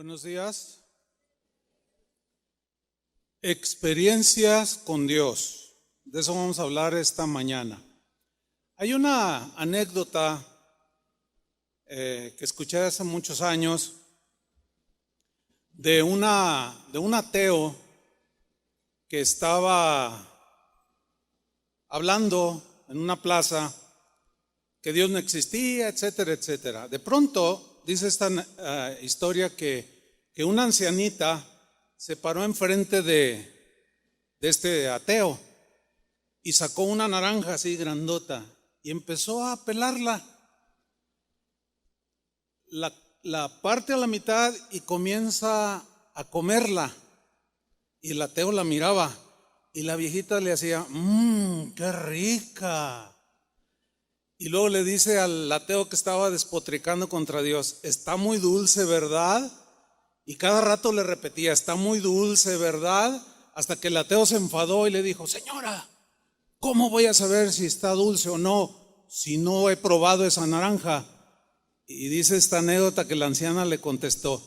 Buenos días. Experiencias con Dios. De eso vamos a hablar esta mañana. Hay una anécdota que escuché hace muchos años de un ateo que estaba hablando en una plaza que Dios no existía, etcétera, etcétera. De pronto, dice esta historia que una ancianita se paró enfrente de este ateo y sacó una naranja así grandota y empezó a pelarla. La parte a la mitad y comienza a comerla. Y el ateo la miraba y la viejita le hacía, qué rica. Y luego le dice al ateo que estaba despotricando contra Dios, está muy dulce, ¿verdad? Y cada rato le repetía, está muy dulce, ¿verdad? Hasta que el ateo se enfadó y le dijo, señora, ¿cómo voy a saber si está dulce o no si no he probado esa naranja? Y dice esta anécdota que la anciana le contestó,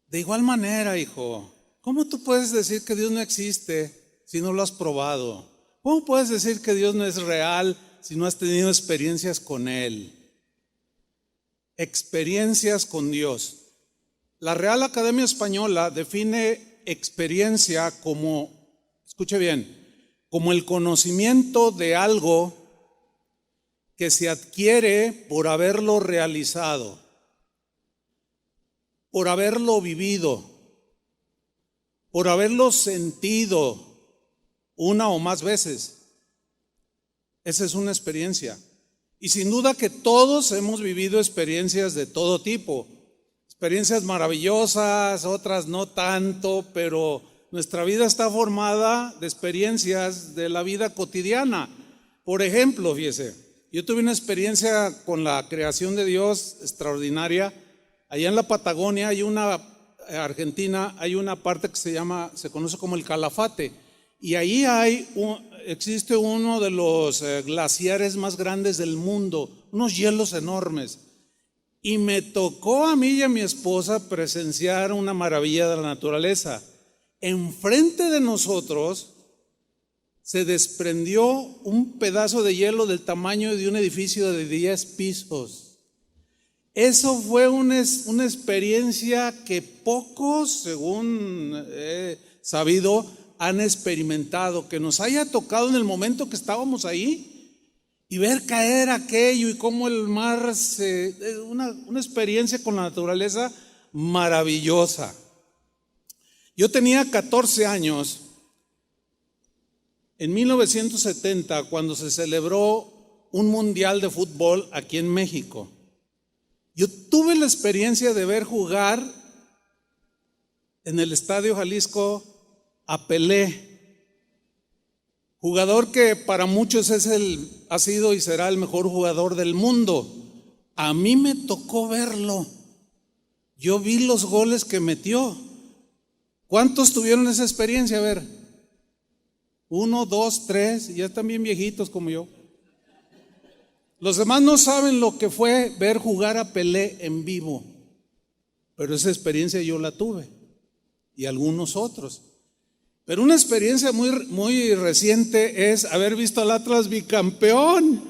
de igual manera, hijo, ¿cómo tú puedes decir que Dios no existe si no lo has probado? ¿Cómo puedes decir que Dios no es real si no has tenido experiencias con Él? Experiencias con Dios. La Real Academia Española define experiencia como, escuche bien, como el conocimiento de algo que se adquiere por haberlo realizado, por haberlo vivido, por haberlo sentido una o más veces. Esa es una experiencia. Y sin duda que todos hemos vivido experiencias de todo tipo. Experiencias maravillosas, otras no tanto, pero nuestra vida está formada de experiencias de la vida cotidiana. Por ejemplo, fíjese, yo tuve una experiencia con la creación de Dios extraordinaria. Allá en la Patagonia Argentina, hay una parte que se conoce como el Calafate. Y ahí existe uno de los glaciares más grandes del mundo, unos hielos enormes. Y me tocó a mí y a mi esposa presenciar una maravilla de la naturaleza. Enfrente de nosotros se desprendió un pedazo de hielo del tamaño de un edificio de 10 pisos. Eso fue una experiencia que pocos, según he sabido, han experimentado, que nos haya tocado en el momento que estábamos ahí y ver caer aquello y cómo el mar una experiencia con la naturaleza maravillosa. Yo tenía 14 años en 1970 cuando se celebró un mundial de fútbol aquí en México. Yo tuve la experiencia de ver jugar en el Estadio Jalisco a Pelé, jugador que para muchos ha sido y será el mejor jugador del mundo. A mí me tocó verlo. Yo vi los goles que metió. ¿Cuántos tuvieron esa experiencia? A ver, 1, 2, 3, ya están bien viejitos como yo. Los demás no saben lo que fue ver jugar a Pelé en vivo, pero esa experiencia yo la tuve y algunos otros. Pero una experiencia muy, muy reciente es haber visto al Atlas bicampeón.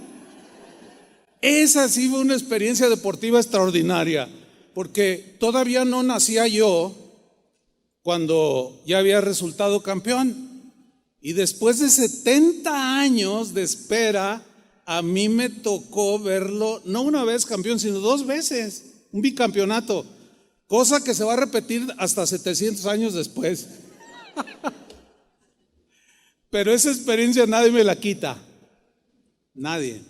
Esa sí fue una experiencia deportiva extraordinaria, porque todavía no nacía yo cuando ya había resultado campeón. Y después de 70 años de espera, a mí me tocó verlo, no una vez campeón, sino 2 veces, un bicampeonato, cosa que se va a repetir hasta 700 años después. Pero esa experiencia nadie me la quita, nadie.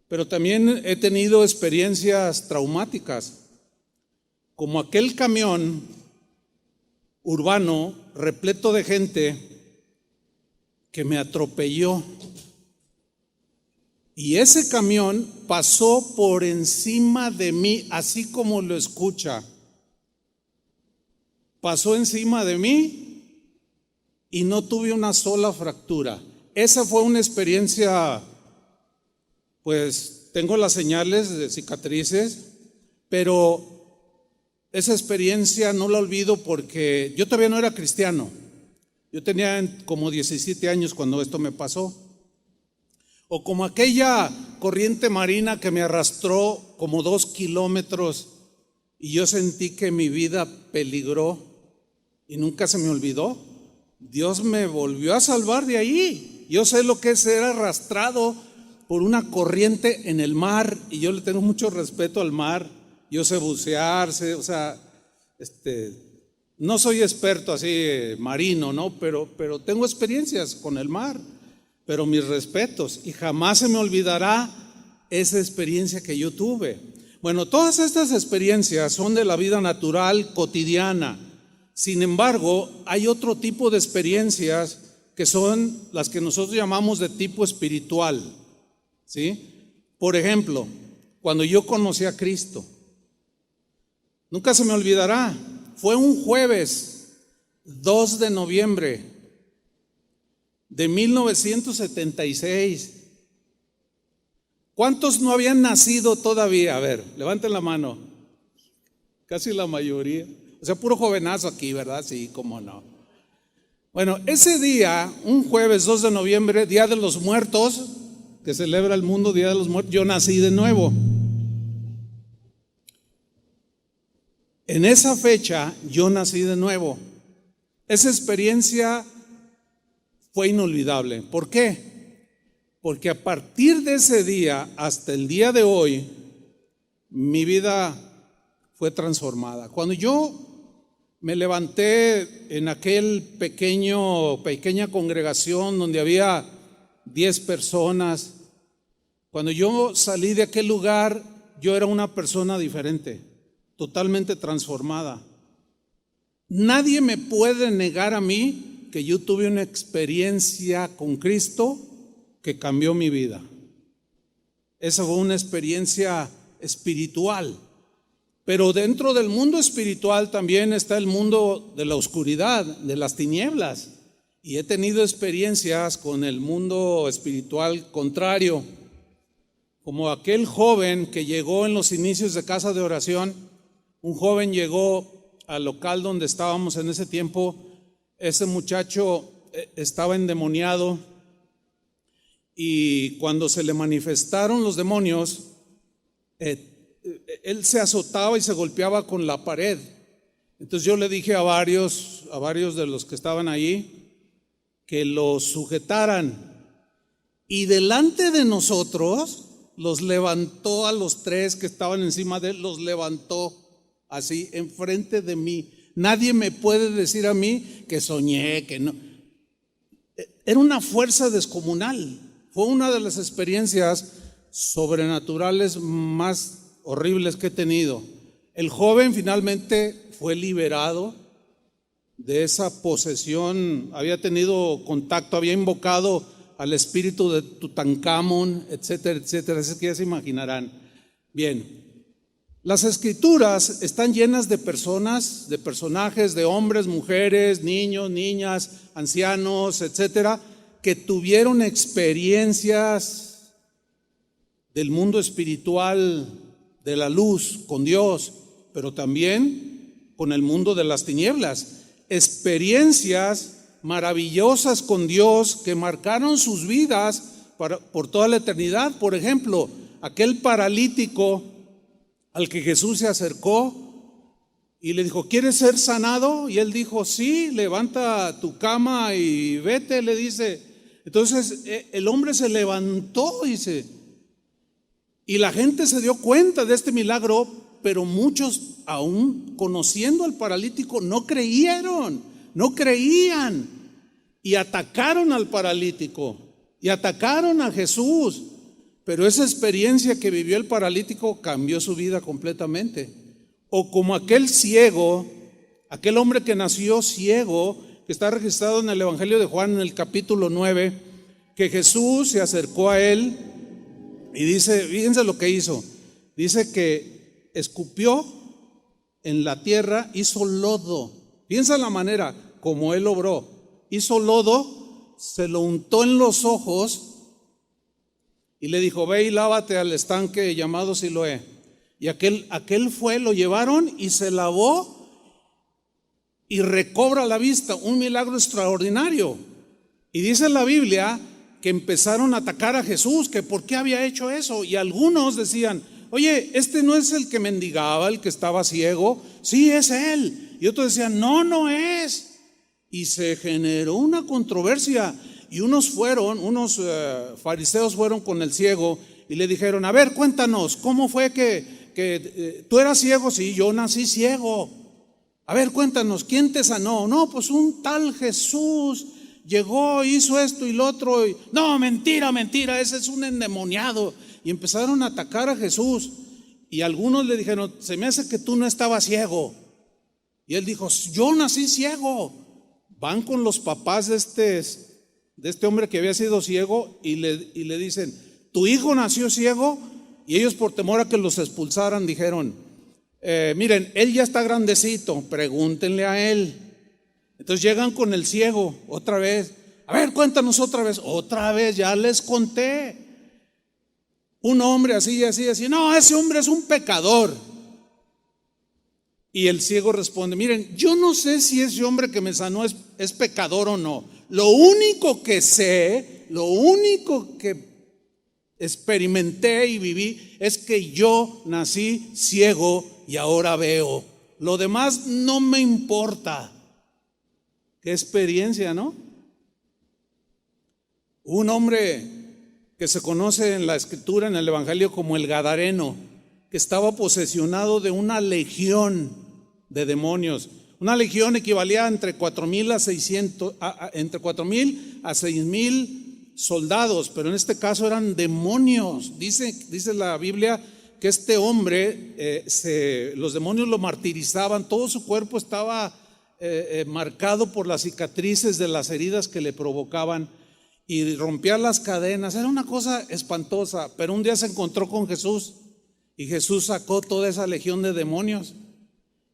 Pero también he tenido experiencias traumáticas, como aquel camión urbano repleto de gente que me atropelló. Y ese camión pasó por encima de mí, así como lo escucha. Pasó encima de mí y no tuve una sola fractura. Esa fue una experiencia, pues tengo las señales de cicatrices, pero esa experiencia no la olvido porque yo todavía no era cristiano. Yo tenía como 17 años cuando esto me pasó. O como aquella corriente marina que me arrastró como 2 kilómetros y yo sentí que mi vida peligró y nunca se me olvidó. Dios me volvió a salvar de ahí. Yo sé lo que es ser arrastrado por una corriente en el mar y yo le tengo mucho respeto al mar. Yo sé bucear, no soy experto así marino, ¿no? Pero tengo experiencias con el mar. Pero mis respetos, y jamás se me olvidará esa experiencia que yo tuve. Bueno, todas estas experiencias son de la vida natural, cotidiana. Sin embargo, hay otro tipo de experiencias que son las que nosotros llamamos de tipo espiritual, ¿sí? Por ejemplo, cuando yo conocí a Cristo, nunca se me olvidará, fue un jueves 2 de noviembre de 1976. ¿Cuántos no habían nacido todavía? A ver, levanten la mano. Casi la mayoría. O sea, puro jovenazo aquí, ¿verdad? Sí, cómo no. Bueno, ese día, un jueves 2 de noviembre, Día de los Muertos, que celebra el mundo, Día de los Muertos, yo nací de nuevo. En esa fecha, yo nací de nuevo. Esa experiencia fue inolvidable. ¿Por qué? Porque a partir de ese día hasta el día de hoy, mi vida fue transformada. Cuando yo me levanté en aquel pequeña congregación donde había 10 personas, cuando yo salí de aquel lugar, yo era una persona diferente, totalmente transformada. Nadie me puede negar a mí que yo tuve una experiencia con Cristo que cambió mi vida. Esa fue una experiencia espiritual. Pero dentro del mundo espiritual también está el mundo de la oscuridad, de las tinieblas. Y he tenido experiencias con el mundo espiritual contrario. Como aquel joven que llegó en los inicios de Casa de Oración, un joven llegó al local donde estábamos en ese tiempo. Ese muchacho estaba endemoniado y cuando se le manifestaron los demonios, él se azotaba y se golpeaba con la pared. Entonces yo le dije a varios de los que estaban allí que lo sujetaran y delante de nosotros los levantó a los 3 que estaban encima de él, los levantó así enfrente de mí. Nadie me puede decir a mí que soñé, que no. Era una fuerza descomunal. Fue una de las experiencias sobrenaturales más horribles que he tenido. El joven finalmente fue liberado de esa posesión. Había tenido contacto, había invocado al espíritu de Tutankamón, etcétera, etcétera. Así que ya se imaginarán. Bien. Las escrituras están llenas de personas, de personajes, de hombres, mujeres, niños, niñas, ancianos, etcétera, que tuvieron experiencias del mundo espiritual, de la luz, con Dios, pero también con el mundo de las tinieblas. Experiencias maravillosas con Dios que marcaron sus vidas por toda la eternidad. Por ejemplo, aquel paralítico al que Jesús se acercó y le dijo, ¿quieres ser sanado? Y él dijo, sí, levanta tu cama y vete, le dice. Entonces el hombre se levantó, dice, y la gente se dio cuenta de este milagro, pero muchos, aún conociendo al paralítico, no creían y atacaron al paralítico y atacaron a Jesús. Pero esa experiencia que vivió el paralítico cambió su vida completamente. O como aquel ciego, aquel hombre que nació ciego, que está registrado en el Evangelio de Juan en el capítulo 9, que Jesús se acercó a él y dice, fíjense lo que hizo, dice que escupió en la tierra, hizo lodo. Piensa la manera como él obró, hizo lodo, se lo untó en los ojos y le dijo, ve y lávate al estanque llamado Siloé. Y aquel fue, lo llevaron y se lavó y recobra la vista, un milagro extraordinario. Y dice la Biblia que empezaron a atacar a Jesús, que por qué había hecho eso. Y algunos decían, oye, este no es el que mendigaba, el que estaba ciego. Sí, es él. Y otros decían, no, no es. Y se generó una controversia. Y unos fariseos fueron con el ciego y le dijeron, a ver, cuéntanos, ¿cómo fue que tú eras ciego? Sí, yo nací ciego. A ver, cuéntanos, ¿quién te sanó? No, pues un tal Jesús llegó, hizo esto y lo otro. No, mentira, ese es un endemoniado. Y empezaron a atacar a Jesús. Y algunos le dijeron, se me hace que tú no estabas ciego. Y él dijo, yo nací ciego. Van con los papás de este hombre que había sido ciego y le dicen, ¿tu hijo nació ciego? Y ellos, por temor a que los expulsaran, dijeron, miren, él ya está grandecito, pregúntenle a él. Entonces llegan con el ciego otra vez. A ver, cuéntanos otra vez, ya les conté. Un hombre así, no, ese hombre es un pecador. Y el ciego responde, miren, yo no sé si ese hombre que me sanó es pecador o no. Lo único que sé, lo único que experimenté y viví es que yo nací ciego y ahora veo. Lo demás no me importa. Qué experiencia, ¿no? Un hombre que se conoce en la Escritura, en el Evangelio, como el Gadareno, que estaba posesionado de una legión de demonios. Una legión equivalía entre 4,000 a 6,000 soldados, pero en este caso eran demonios. Dice la Biblia que este hombre, los demonios lo martirizaban, todo su cuerpo estaba marcado por las cicatrices de las heridas que le provocaban, y rompía las cadenas. Era una cosa espantosa. Pero un día se encontró con Jesús y Jesús sacó toda esa legión de demonios.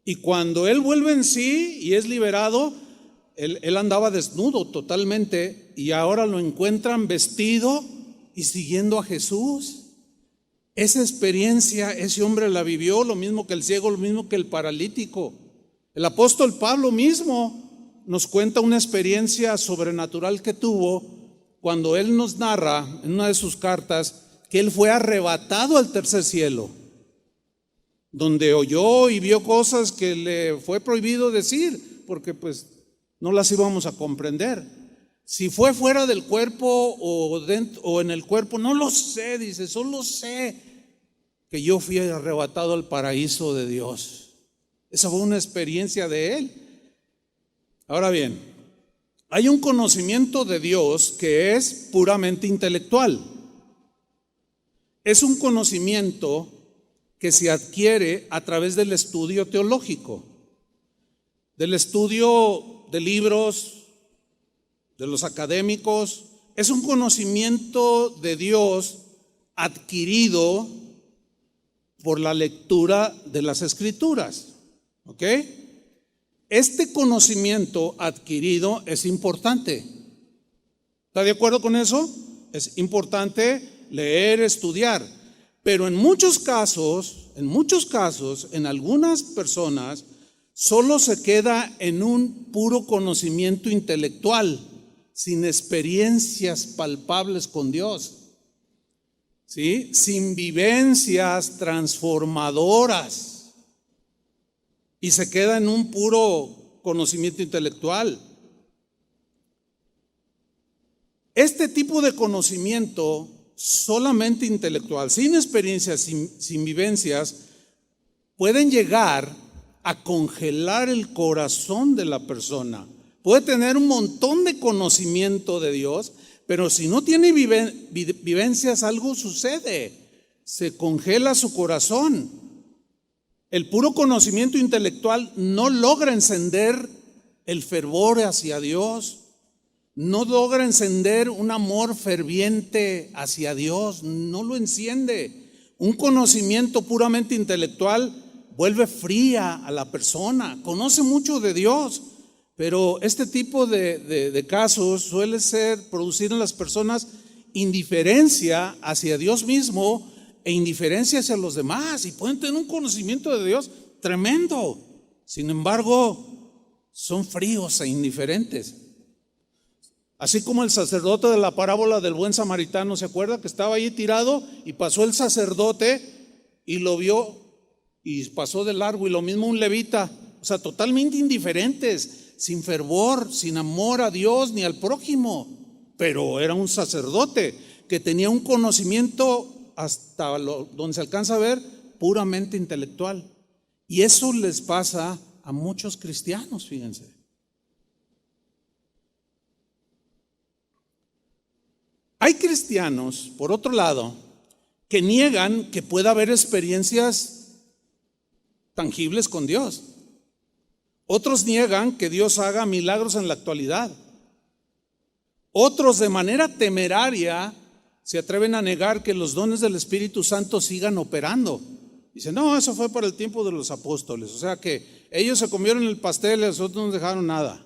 Y cuando él vuelve en sí y es liberado, él andaba desnudo totalmente, y ahora lo encuentran vestido y siguiendo a Jesús. Esa experiencia ese hombre la vivió, lo mismo que el ciego, lo mismo que el paralítico. El apóstol Pablo mismo nos cuenta una experiencia sobrenatural que tuvo cuando él nos narra en una de sus cartas que él fue arrebatado al tercer cielo, donde oyó y vio cosas que le fue prohibido decir, porque pues no las íbamos a comprender. Si fue fuera del cuerpo o en el cuerpo, no lo sé, dice, solo sé que yo fui arrebatado al paraíso de Dios. Esa fue una experiencia de él. Ahora bien, hay un conocimiento de Dios que es puramente intelectual. Es un conocimiento que se adquiere a través del estudio teológico, del estudio de libros, de los académicos. Es un conocimiento de Dios adquirido por la lectura de las Escrituras. ¿Ok? Este conocimiento adquirido es importante. ¿Está de acuerdo con eso? Es importante leer, estudiar. Pero en muchos casos, en algunas personas, solo se queda en un puro conocimiento intelectual, sin experiencias palpables con Dios, ¿sí? Sin vivencias transformadoras. Y se queda en un puro conocimiento intelectual. Este tipo de conocimiento solamente intelectual, sin experiencias, sin vivencias, pueden llegar a congelar el corazón de la persona. Puede tener un montón de conocimiento de Dios, pero si no tiene vivencias, algo sucede. Se congela su corazón. El puro conocimiento intelectual no logra encender el fervor hacia Dios, no logra encender un amor ferviente hacia Dios, no lo enciende. Un conocimiento puramente intelectual vuelve fría a la persona. Conoce mucho de Dios, pero este tipo de casos suele producir en las personas indiferencia hacia Dios mismo e indiferencia hacia los demás y pueden tener un conocimiento de Dios tremendo. Sin embargo, son fríos e indiferentes. Así como el sacerdote de la parábola del buen samaritano, ¿se acuerda? Que estaba ahí tirado y pasó el sacerdote y lo vio y pasó de largo, y lo mismo un levita. O sea, totalmente indiferentes, sin fervor, sin amor a Dios ni al prójimo. Pero era un sacerdote que tenía un conocimiento hasta donde se alcanza a ver puramente intelectual. Y eso les pasa a muchos cristianos, fíjense. Hay cristianos, por otro lado, que niegan que pueda haber experiencias tangibles con Dios. Otros niegan que Dios haga milagros en la actualidad. Otros, de manera temeraria, se atreven a negar que los dones del Espíritu Santo sigan operando. Dicen, no, eso fue para el tiempo de los apóstoles. O sea que ellos se comieron el pastel y los otros no dejaron nada.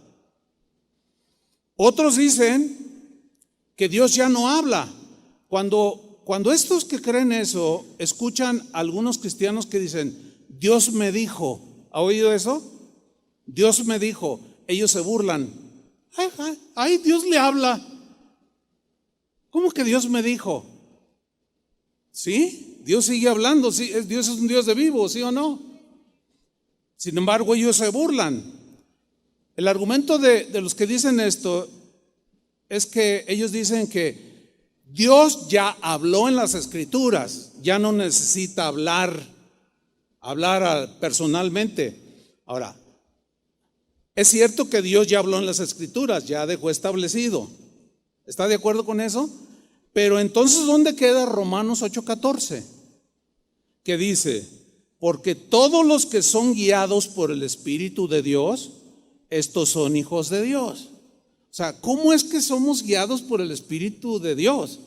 Otros dicen que Dios ya no habla. Cuando estos que creen eso escuchan a algunos cristianos que dicen, Dios me dijo, ¿ha oído eso? Dios me dijo, ellos se burlan. Ay, Dios le habla. ¿Cómo que Dios me dijo? ¿Sí? Dios sigue hablando, ¿sí? Dios es un Dios de vivo, ¿sí o no? Sin embargo, ellos se burlan. El argumento de los que dicen esto es que ellos dicen que Dios ya habló en las Escrituras, ya no necesita hablar personalmente. Ahora, es cierto que Dios ya habló en las Escrituras, ya dejó establecido. ¿Está de acuerdo con eso? Pero entonces, ¿dónde queda Romanos 8:14? Que dice, porque todos los que son guiados por el Espíritu de Dios, estos son hijos de Dios. O sea, ¿cómo es que somos guiados por el Espíritu de Dios?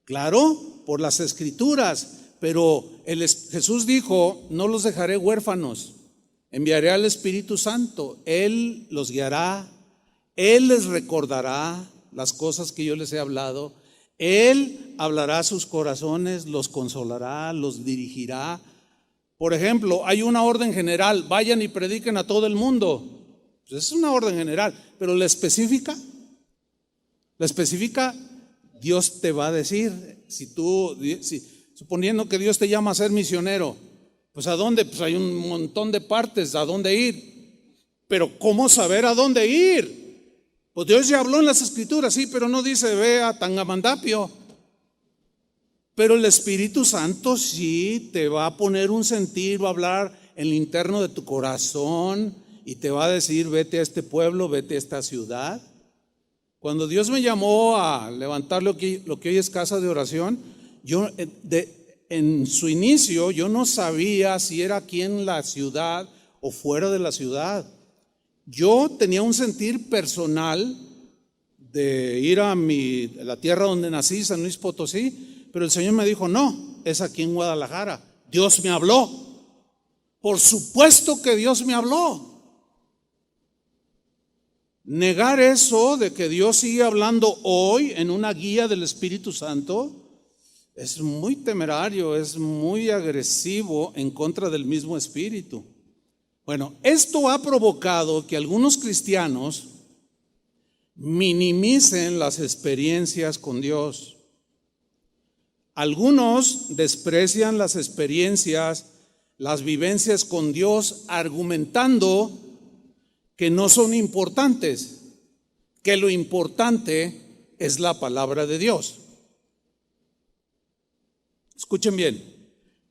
Claro, por las Escrituras, pero Jesús dijo, no los dejaré huérfanos, enviaré al Espíritu Santo, Él los guiará, Él les recordará las cosas que yo les he hablado, Él hablará a sus corazones, los consolará, los dirigirá. Por ejemplo, hay una orden general, vayan y prediquen a todo el mundo. Pues es una orden general, pero la específica, Dios te va a decir, suponiendo que Dios te llama a ser misionero, pues ¿a dónde? Pues hay un montón de partes, ¿a dónde ir? Pero ¿cómo saber a dónde ir? Pues Dios ya habló en las Escrituras, sí, pero no dice ve a Tangamandapio. Pero el Espíritu Santo sí te va a poner un sentir, va a hablar en lo interno de tu corazón y te va a decir vete a este pueblo, vete a esta ciudad. Cuando Dios me llamó a levantar lo que hoy es casa de oración, yo en su inicio yo no sabía si era aquí en la ciudad o fuera de la ciudad. Yo tenía un sentir personal de ir a la tierra donde nací, San Luis Potosí, pero el Señor me dijo, no, es aquí en Guadalajara. Dios me habló. Por supuesto que Dios me habló. Negar eso de que Dios sigue hablando hoy en una guía del Espíritu Santo es muy temerario, es muy agresivo en contra del mismo Espíritu. Bueno, esto ha provocado que algunos cristianos minimicen las experiencias con Dios. Algunos desprecian las experiencias, las vivencias con Dios, argumentando que no son importantes, que lo importante es la palabra de Dios. Escuchen bien,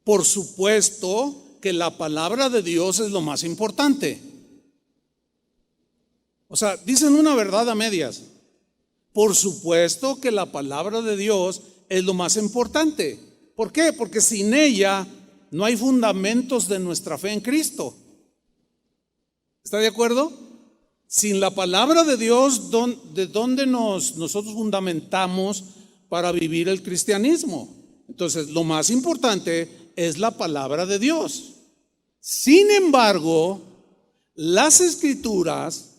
por supuesto que la palabra de Dios es lo más importante. O sea, dicen una verdad a medias. Por supuesto que la palabra de Dios es lo más importante. ¿Por qué? Porque sin ella no hay fundamentos de nuestra fe en Cristo. ¿Está de acuerdo? Sin la palabra de Dios, ¿de dónde nosotros fundamentamos para vivir el cristianismo? Entonces, lo más importante es la palabra de Dios. Sin embargo, las Escrituras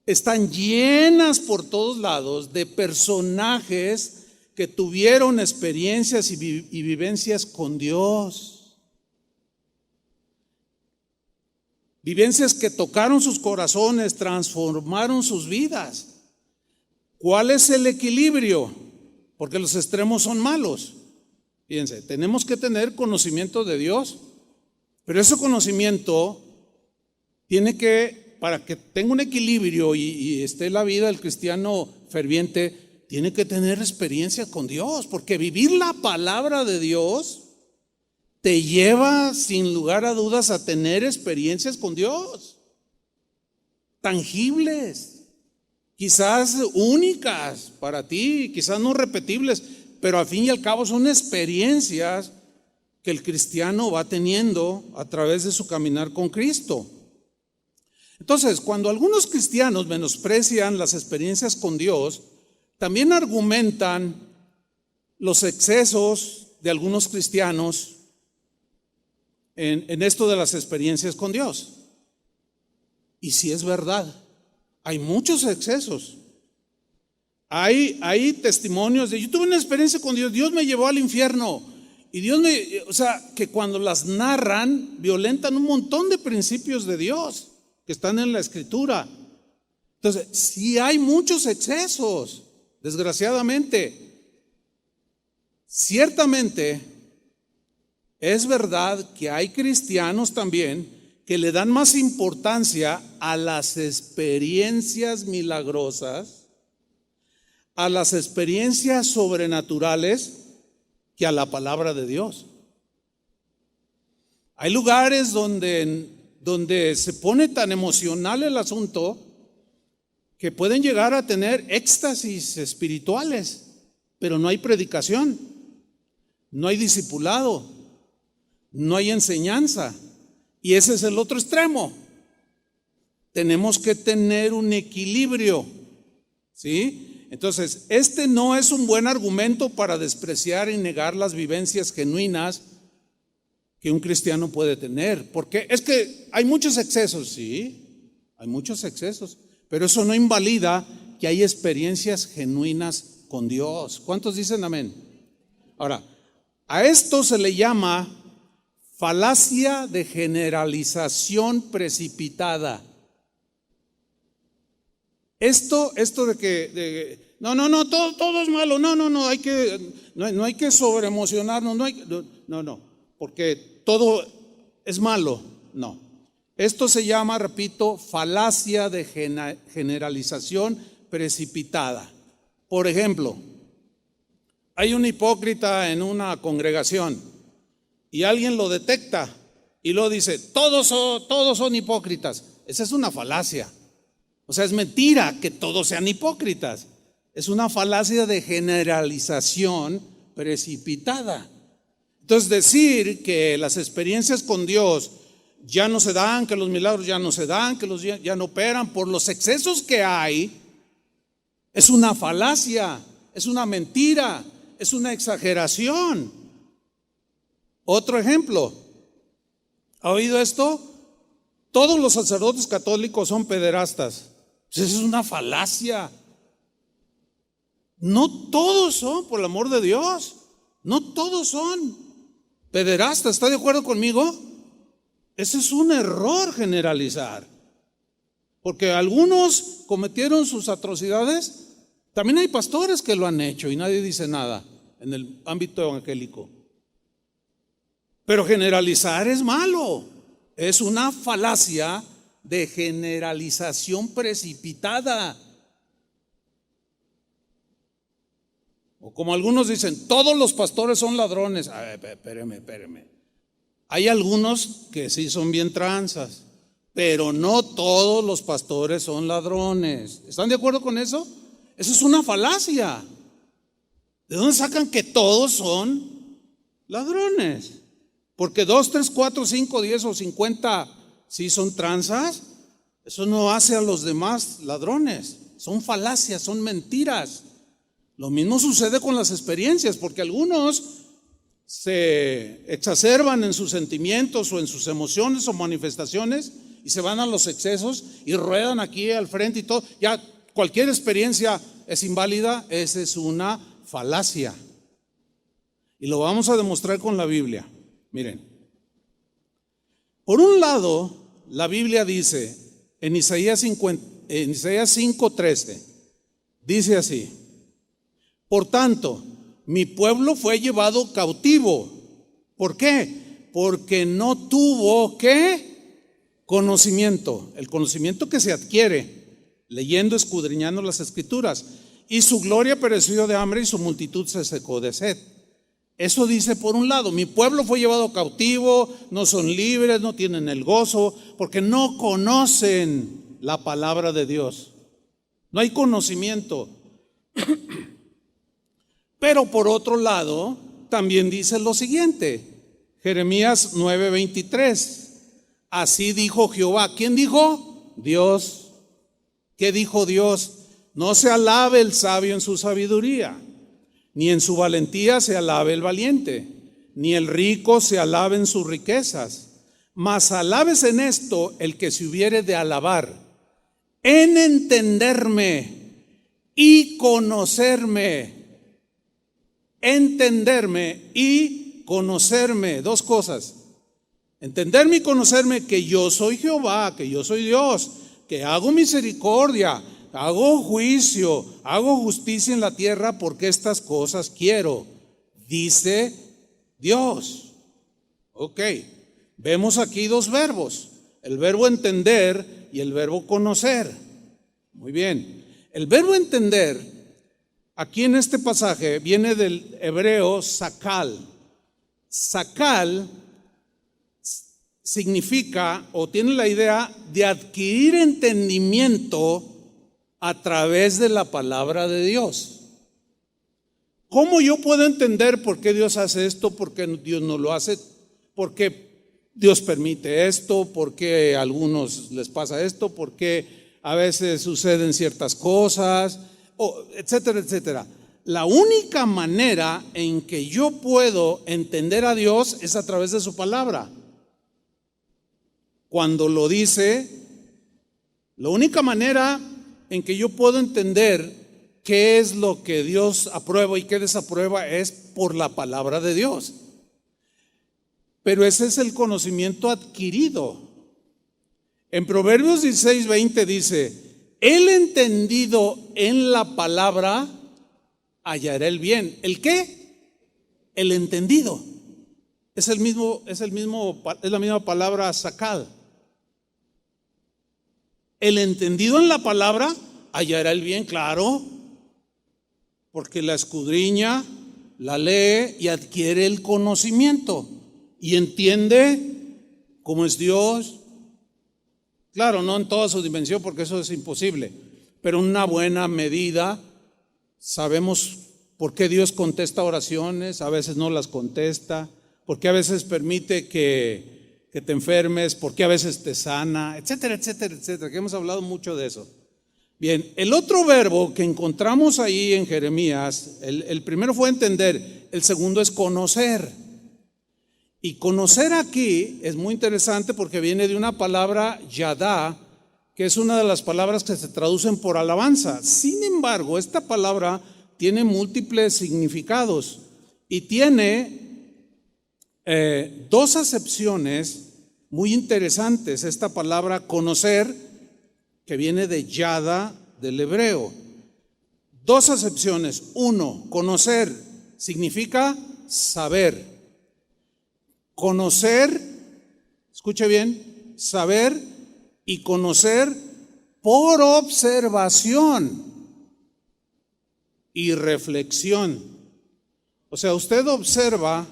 están llenas por todos lados de personajes que tuvieron experiencias y vivencias con Dios. Vivencias que tocaron sus corazones, transformaron sus vidas. ¿Cuál es el equilibrio? Porque los extremos son malos. Fíjense, tenemos que tener conocimiento de Dios, pero ese conocimiento tiene que, para que tenga un equilibrio y esté la vida del cristiano ferviente, tiene que tener experiencia con Dios, porque vivir la palabra de Dios te lleva sin lugar a dudas a tener experiencias con Dios, tangibles, quizás únicas para ti, quizás no repetibles, pero al fin y al cabo son experiencias que el cristiano va teniendo a través de su caminar con Cristo. Entonces, cuando algunos cristianos menosprecian las experiencias con Dios, también argumentan los excesos de algunos cristianos en esto de las experiencias con Dios. Y si es verdad, hay muchos excesos. Hay testimonios de yo tuve una experiencia con Dios, Dios me llevó al infierno. Y Dios que cuando las narran, violentan un montón de principios de Dios que están en la Escritura. Entonces, sí hay muchos excesos, desgraciadamente. Ciertamente, es verdad que hay cristianos también que le dan más importancia a las experiencias milagrosas, a las experiencias sobrenaturales, que a la palabra de Dios. Hay lugares donde se pone tan emocional el asunto que pueden llegar a tener éxtasis espirituales, pero no hay predicación, no hay discipulado, no hay enseñanza. Y ese es el otro extremo. Tenemos que tener un equilibrio, ¿sí? Entonces, este no es un buen argumento para despreciar y negar las vivencias genuinas que un cristiano puede tener, porque es que hay muchos excesos, sí, hay muchos excesos, pero eso no invalida que hay experiencias genuinas con Dios. ¿Cuántos dicen amén? Ahora, a esto se le llama falacia de generalización precipitada. Esto de que no, todo es malo, no hay que sobreemocionarnos, no, porque todo es malo, no. Esto se llama, repito, falacia de generalización precipitada. Por ejemplo, hay un hipócrita en una congregación y alguien lo detecta y lo dice, todos son hipócritas. Esa es una falacia. O sea, es mentira que todos sean hipócritas. Es una falacia de generalización precipitada. Entonces, decir que las experiencias con Dios ya no se dan, que los milagros ya no se dan, que los ya no operan por los excesos que hay, es una falacia, es una mentira, es una exageración. Otro ejemplo, ¿ha oído esto? Todos los sacerdotes católicos son pederastas. Eso es una falacia. No todos son, por el amor de Dios, no todos son pederastas. ¿Está de acuerdo conmigo? Ese es un error generalizar, porque algunos cometieron sus atrocidades. También hay pastores que lo han hecho y nadie dice nada en el ámbito evangélico. Pero generalizar es malo. Es una falacia de generalización precipitada. O como algunos dicen, todos los pastores son ladrones. A ver, espéreme. Hay algunos que sí son bien tranzas, pero no todos los pastores son ladrones. ¿Están de acuerdo con eso? Eso es una falacia. ¿De dónde sacan que todos son ladrones? Porque 2, 3, 4, 5, 10 o 50 sí son tranzas. Eso no hace a los demás ladrones. Son falacias, son mentiras. Lo mismo sucede con las experiencias, porque algunos se exacerban en sus sentimientos o en sus emociones o manifestaciones y se van a los excesos y ruedan aquí al frente y todo. Ya cualquier experiencia es inválida. Esa es una falacia. Y lo vamos a demostrar con la Biblia. Miren, por un lado, la Biblia dice en Isaías 5:13, dice así: por tanto, mi pueblo fue llevado cautivo. ¿Por qué? Porque no tuvo, ¿qué? Conocimiento. El conocimiento que se adquiere leyendo, escudriñando las Escrituras. Y su gloria pereció de hambre y su multitud se secó de sed. Eso dice por un lado: mi pueblo fue llevado cautivo, no son libres, no tienen el gozo, porque no conocen la palabra de Dios. No hay conocimiento. Pero por otro lado, también dice lo siguiente, Jeremías 9:23. Así dijo Jehová. ¿Quién dijo? Dios. ¿Qué dijo Dios? No se alabe el sabio en su sabiduría, ni en su valentía se alabe el valiente, ni el rico se alabe en sus riquezas, mas alabes en esto el que se hubiere de alabar, en entenderme y conocerme. Entenderme y conocerme. Dos cosas: entenderme y conocerme, que yo soy Jehová, que yo soy Dios, que hago misericordia, hago juicio, hago justicia en la tierra, porque estas cosas quiero, dice Dios. Ok, vemos aquí dos verbos: el verbo entender y el verbo conocer. Muy bien, el verbo entender aquí en este pasaje viene del hebreo sakal. Sakal significa, o tiene la idea de adquirir entendimiento a través de la palabra de Dios. ¿Cómo yo puedo entender por qué Dios hace esto, por qué Dios no lo hace, por qué Dios permite esto, por qué a algunos les pasa esto, por qué a veces suceden ciertas cosas, etcétera, etcétera? La única manera en que yo puedo entender a Dios es a través de su palabra. Cuando lo dice, la única manera en que yo puedo entender qué es lo que Dios aprueba y qué desaprueba es por la palabra de Dios. Pero ese es el conocimiento adquirido. En Proverbios 16:20 dice: el entendido en la palabra hallará el bien. ¿El qué? El entendido. Es la misma palabra sakal. El entendido en la palabra hallará el bien, claro, porque la escudriña, la lee y adquiere el conocimiento y entiende cómo es Dios. Claro, no en toda su dimensión, porque eso es imposible, pero en una buena medida sabemos por qué Dios contesta oraciones, a veces no las contesta, por qué a veces permite que te enfermes, por qué a veces te sana, etcétera, etcétera, etcétera, que hemos hablado mucho de eso. Bien, el otro verbo que encontramos ahí en Jeremías, el primero fue entender, el segundo es conocer. Y conocer aquí es muy interesante porque viene de una palabra yadá, que es una de las palabras que se traducen por alabanza. Sin embargo, esta palabra tiene múltiples significados y tiene dos acepciones muy interesantes. Esta palabra conocer, que viene de yada del hebreo. Dos acepciones. Uno, conocer significa saber. Conocer, escuche bien, saber y conocer por observación y reflexión. O sea, usted observa,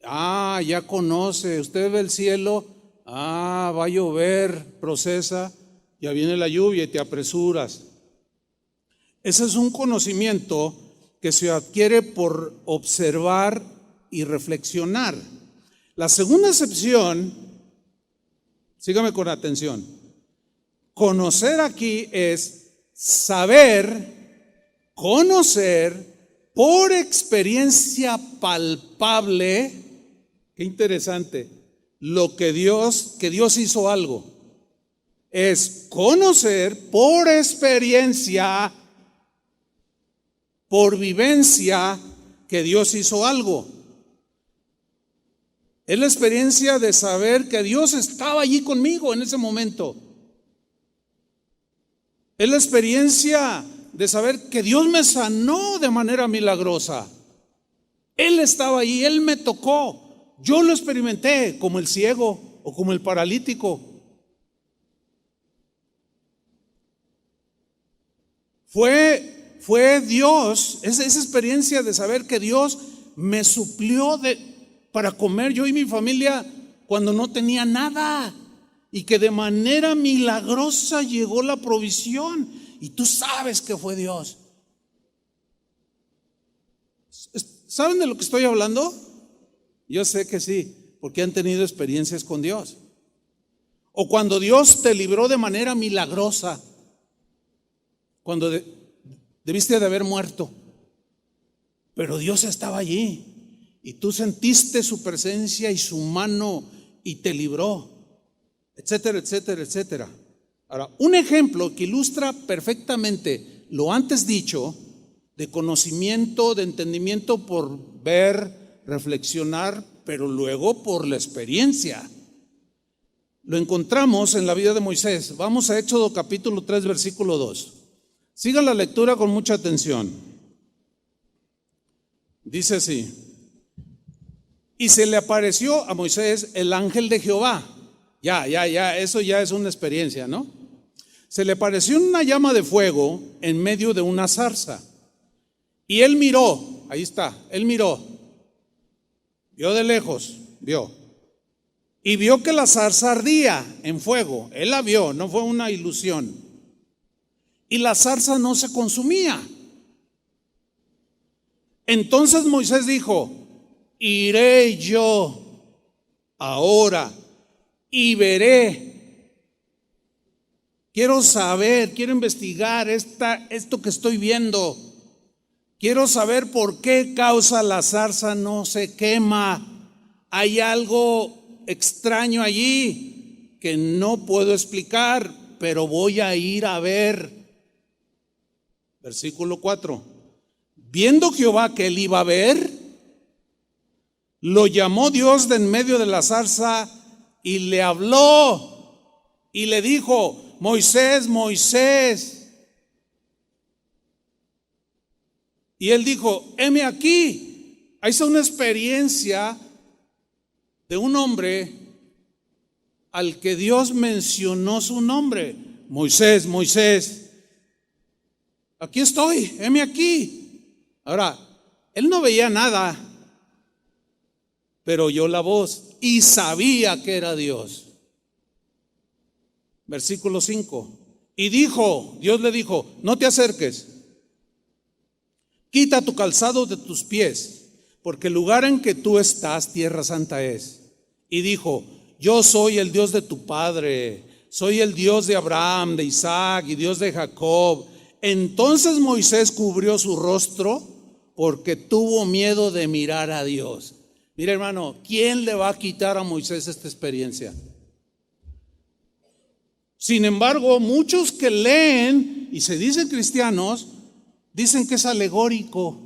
ya conoce, usted ve el cielo, va a llover, procesa, ya viene la lluvia y te apresuras. Ese es un conocimiento que se adquiere por observar y reflexionar. La segunda acepción, sígame con atención, conocer aquí es saber, conocer por experiencia palpable. Qué interesante, que Dios hizo algo, es conocer por experiencia por vivencia que Dios hizo algo. Es la experiencia de saber que Dios estaba allí conmigo en ese momento. Es la experiencia de saber que Dios me sanó de manera milagrosa. Él estaba allí, Él me tocó. Yo lo experimenté como el ciego o como el paralítico. Fue Dios, esa experiencia de saber que Dios me suplió para comer yo y mi familia cuando no tenía nada, y que de manera milagrosa llegó la provisión, y tú sabes que fue Dios. ¿Saben de lo que estoy hablando? Yo sé que sí, porque han tenido experiencias con Dios. O cuando Dios te libró de manera milagrosa, cuando debiste de haber muerto, pero Dios estaba allí y tú sentiste su presencia y su mano y te libró, etcétera, etcétera, etcétera. Ahora, un ejemplo que ilustra perfectamente lo antes dicho, de conocimiento, de entendimiento por ver, reflexionar, pero luego por la experiencia. Lo encontramos en la vida de Moisés. Vamos a Éxodo capítulo 3, versículo 2. Sigan la lectura con mucha atención. Dice así: y se le apareció a Moisés el ángel de Jehová. Ya, eso ya es una experiencia, ¿no? Se le apareció una llama de fuego en medio de una zarza. Y él miró, ahí está, él miró, vio de lejos, vio. Y vio que la zarza ardía en fuego. Él la vio, no fue una ilusión. Y la zarza no se consumía. Entonces Moisés dijo: iré yo ahora y veré. Quiero saber, quiero investigar esto que estoy viendo. Quiero saber por qué causa la zarza no se quema. Hay algo extraño allí que no puedo explicar, pero voy a ir a ver. Versículo 4. Viendo Jehová que él iba a ver, lo llamó Dios de en medio de la zarza y le habló y le dijo: Moisés, Moisés. Y él dijo: heme aquí. Ahí está una experiencia de un hombre al que Dios mencionó su nombre: Moisés, Moisés. Aquí estoy, heme aquí. Ahora, él no veía nada, pero oyó la voz y sabía que era Dios. Versículo 5. Y dijo, Dios le dijo: no te acerques, quita tu calzado de tus pies, porque el lugar en que tú estás, tierra santa es. Y dijo: yo soy el Dios de tu padre, soy el Dios de Abraham, de Isaac y Dios de Jacob. Entonces Moisés cubrió su rostro porque tuvo miedo de mirar a Dios. Mira, hermano, ¿quién le va a quitar a Moisés esta experiencia? Sin embargo, muchos que leen y se dicen cristianos dicen que es alegórico,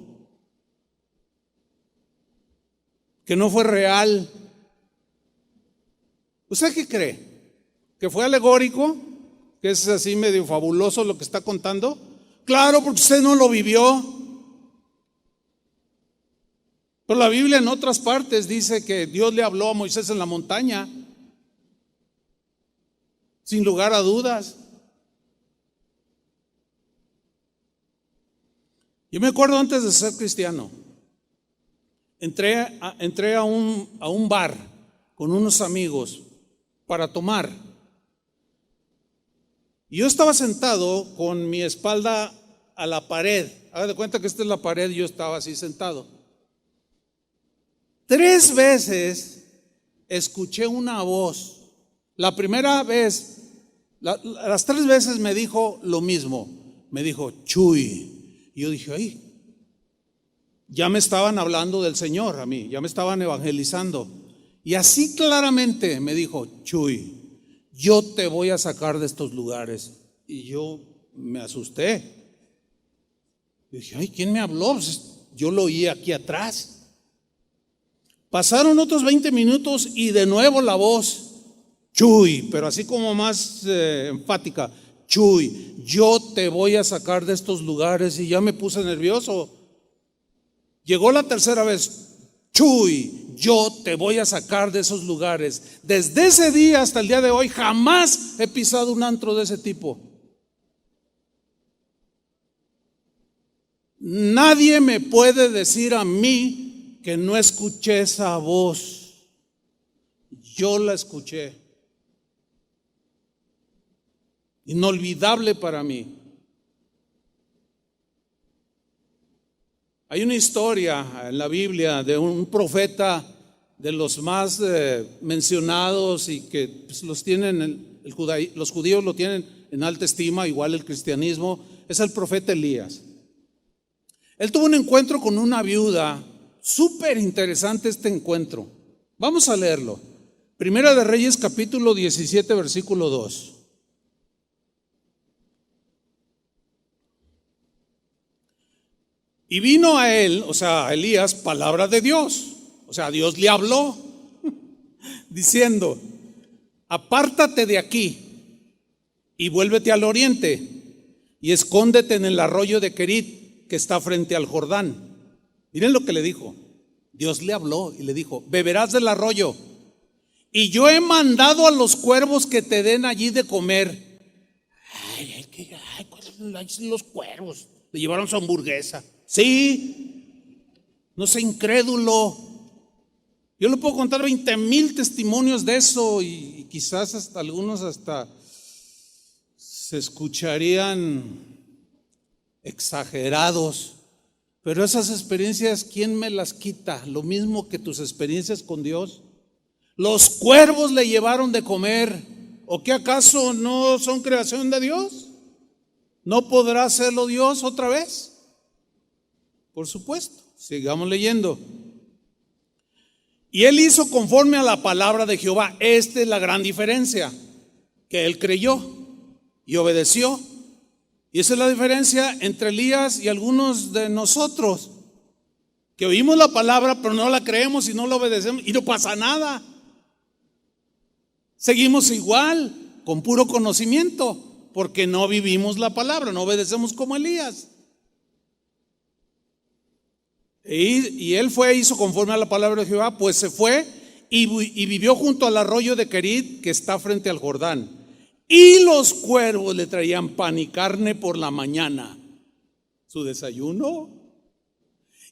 que no fue real. ¿Usted qué cree? ¿Que fue alegórico? ¿Que es así medio fabuloso lo que está contando? Claro, porque usted no lo vivió. Pero la Biblia en otras partes dice que Dios le habló a Moisés en la montaña, sin lugar a dudas. Yo me acuerdo antes de ser cristiano, entré a un bar con unos amigos para tomar. Y yo estaba sentado con mi espalda a la pared. Haga de cuenta que esta es la pared y yo estaba así sentado. 3 veces escuché una voz. La primera vez, las 3 veces me dijo lo mismo. Me dijo: Chuy. Y yo dije: ay, ya me estaban hablando del Señor a mí, ya me estaban evangelizando. Y así claramente me dijo: Chuy, yo te voy a sacar de estos lugares. Y yo me asusté. Y dije, ay, ¿quién me habló? Pues, yo lo oí aquí atrás. Pasaron otros 20 minutos y de nuevo la voz, Chuy, pero así como más enfática, Chuy, yo te voy a sacar de estos lugares. Y ya me puse nervioso. Llegó la tercera vez, Chuy, yo te voy a sacar de esos lugares. Desde ese día hasta el día de hoy jamás he pisado un antro de ese tipo. Nadie me puede decir a mí que no escuché esa voz. Yo la escuché. Inolvidable para mí. Hay una historia en la Biblia de un profeta de los más mencionados y que pues, los judíos lo tienen en alta estima, igual el cristianismo, es el profeta Elías. Él tuvo un encuentro con una viuda, súper interesante este encuentro. Vamos a leerlo. Primera de Reyes, capítulo 17, versículo 2. Y vino a él, o sea, a Elías, palabra de Dios. O sea, Dios le habló diciendo, apártate de aquí y vuélvete al oriente y escóndete en el arroyo de Querit que está frente al Jordán. Miren lo que le dijo. Dios le habló y le dijo, beberás del arroyo y yo he mandado a los cuervos que te den allí de comer. ¿Cuáles son los cuervos? Le llevaron su hamburguesa. Sí, no sea incrédulo. Yo le puedo contar 20,000 testimonios de eso y quizás hasta algunos hasta se escucharían exagerados, pero esas experiencias, ¿quién me las quita? Lo mismo que tus experiencias con Dios. Los cuervos le llevaron de comer, ¿o qué acaso no son creación de Dios? ¿No podrá hacerlo Dios otra vez? Por supuesto. Sigamos leyendo. Y él hizo conforme a la palabra de Jehová. Esta es la gran diferencia, que él creyó y obedeció. Y esa es la diferencia entre Elías y algunos de nosotros, que oímos la palabra pero no la creemos y no la obedecemos y no pasa nada. Seguimos igual, con puro conocimiento, porque no vivimos la palabra, no obedecemos como Elías. Y él fue, hizo conforme a la palabra de Jehová, pues se fue y vivió junto al arroyo de Querit que está frente al Jordán. Y los cuervos le traían pan y carne por la mañana, su desayuno,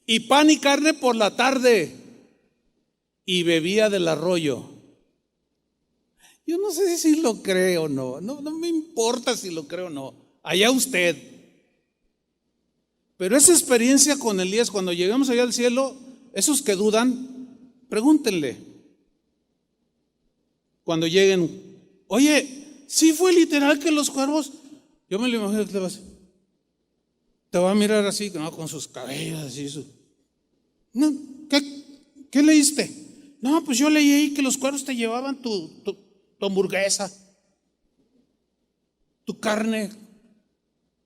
y pan y carne por la tarde, y bebía del arroyo. Yo no sé si lo creo o no, no me importa si lo creo o no, allá usted. Pero esa experiencia con Elías, cuando lleguemos allá al cielo, esos que dudan, pregúntenle. Cuando lleguen, oye, ¿sí fue literal que los cuervos? Yo me lo imagino que te va a mirar así, ¿no? Con sus cabellos así. No, ¿qué leíste? No, pues yo leí ahí que los cuervos te llevaban tu hamburguesa, tu carne.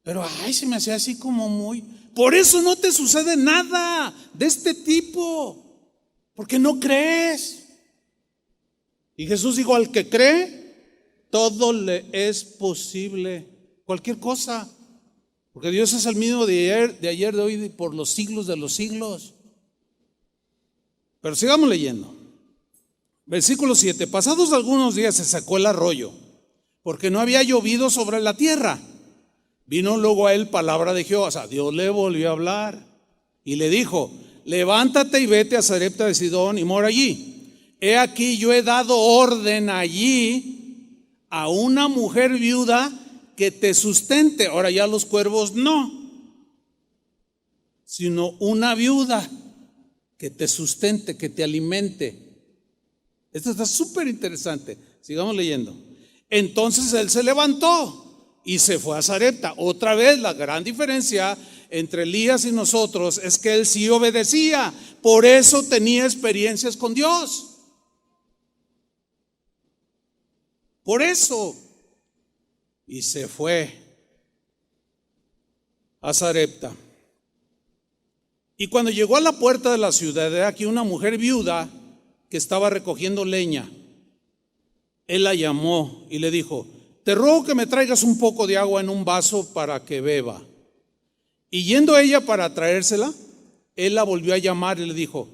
Pero ay, se me hacía así como muy. Por eso no te sucede nada de este tipo, porque no crees. Y Jesús dijo, al que cree, todo le es posible, cualquier cosa, porque Dios es el mismo de ayer, de hoy y por los siglos de los siglos. Pero sigamos leyendo. Versículo 7. Pasados algunos días se secó el arroyo, porque no había llovido sobre la tierra. Vino luego a él palabra de Jehová, o sea, Dios le volvió a hablar y le dijo, levántate y vete a Sarepta de Sidón y mora allí. He aquí yo he dado orden allí a una mujer viuda que te sustente. Ahora ya los cuervos no, sino una viuda que te sustente, que te alimente. Esto está súper interesante. Sigamos leyendo. Entonces él se levantó y se fue a Sarepta. Otra vez la gran diferencia entre Elías y nosotros es que él sí obedecía. Por eso tenía experiencias con Dios. Por eso. Y se fue a Sarepta. Y cuando llegó a la puerta de la ciudad, he aquí una mujer viuda que estaba recogiendo leña. Él la llamó y le dijo: te ruego que me traigas un poco de agua en un vaso para que beba. Y yendo ella para traérsela, él la volvió a llamar y le dijo: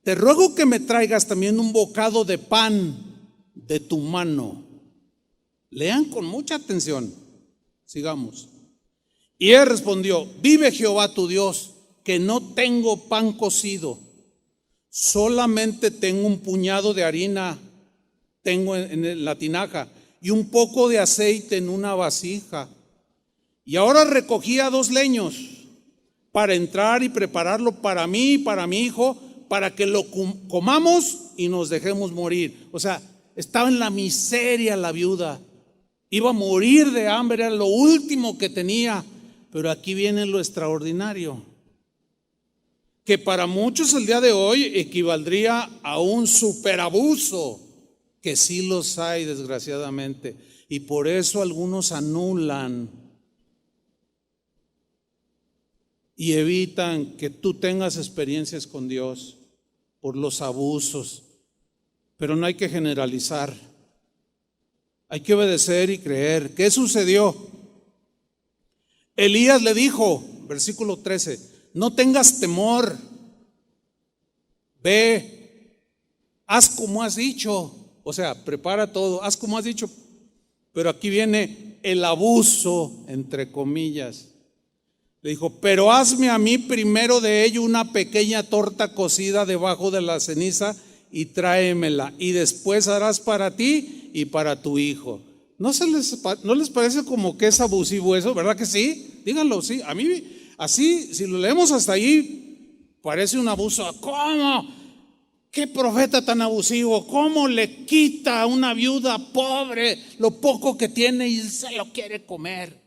te ruego que me traigas también un bocado de pan de tu mano. Lean con mucha atención. Sigamos. Y él respondió: vive Jehová tu Dios, que no tengo pan cocido, solamente tengo un puñado de harina, tengo en la tinaja, y un poco de aceite en una vasija. Y ahora recogía 2 leños para entrar y prepararlo para mí y para mi hijo, para que lo comamos y nos dejemos morir. O sea, estaba en la miseria la viuda, iba a morir de hambre, era lo último que tenía. Pero aquí viene lo extraordinario, que para muchos el día de hoy equivaldría a un superabuso, que sí los hay desgraciadamente, y por eso algunos anulan y evitan que tú tengas experiencias con Dios por los abusos. Pero no hay que generalizar, hay que obedecer y creer. ¿Qué sucedió? Elías le dijo, versículo 13: no tengas temor, ve, haz como has dicho. O sea, prepara todo, haz como has dicho. Pero aquí viene el abuso, entre comillas. Le dijo: pero hazme a mí primero de ello una pequeña torta cocida debajo de la ceniza y tráemela, y después harás para ti y para tu hijo. ¿No les parece como que es abusivo eso? ¿Verdad que sí? Díganlo, sí. A mí, así, si lo leemos hasta ahí, parece un abuso. ¿Cómo? ¿Qué profeta tan abusivo? ¿Cómo le quita a una viuda pobre lo poco que tiene y se lo quiere comer?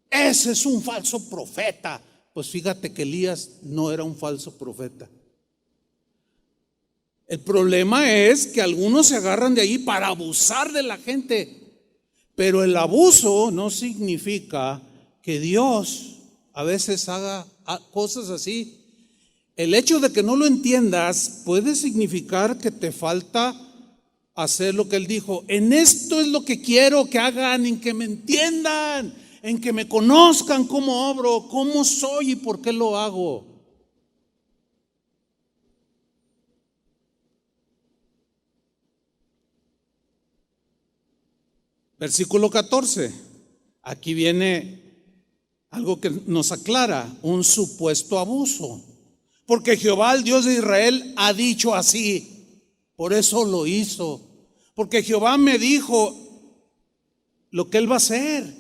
Ese es un falso profeta. Pues fíjate que Elías no era un falso profeta. El problema es que algunos se agarran de ahí para abusar de la gente. Pero el abuso no significa que Dios a veces haga cosas así. El hecho de que no lo entiendas puede significar que te falta hacer lo que Él dijo. En esto es lo que quiero que hagan, en que me entiendan, en que me conozcan cómo obro, cómo soy y por qué lo hago. Versículo 14. Aquí viene algo que nos aclara, un supuesto abuso. Porque Jehová, el Dios de Israel, ha dicho así. Por eso lo hizo. Porque Jehová me dijo lo que Él va a hacer.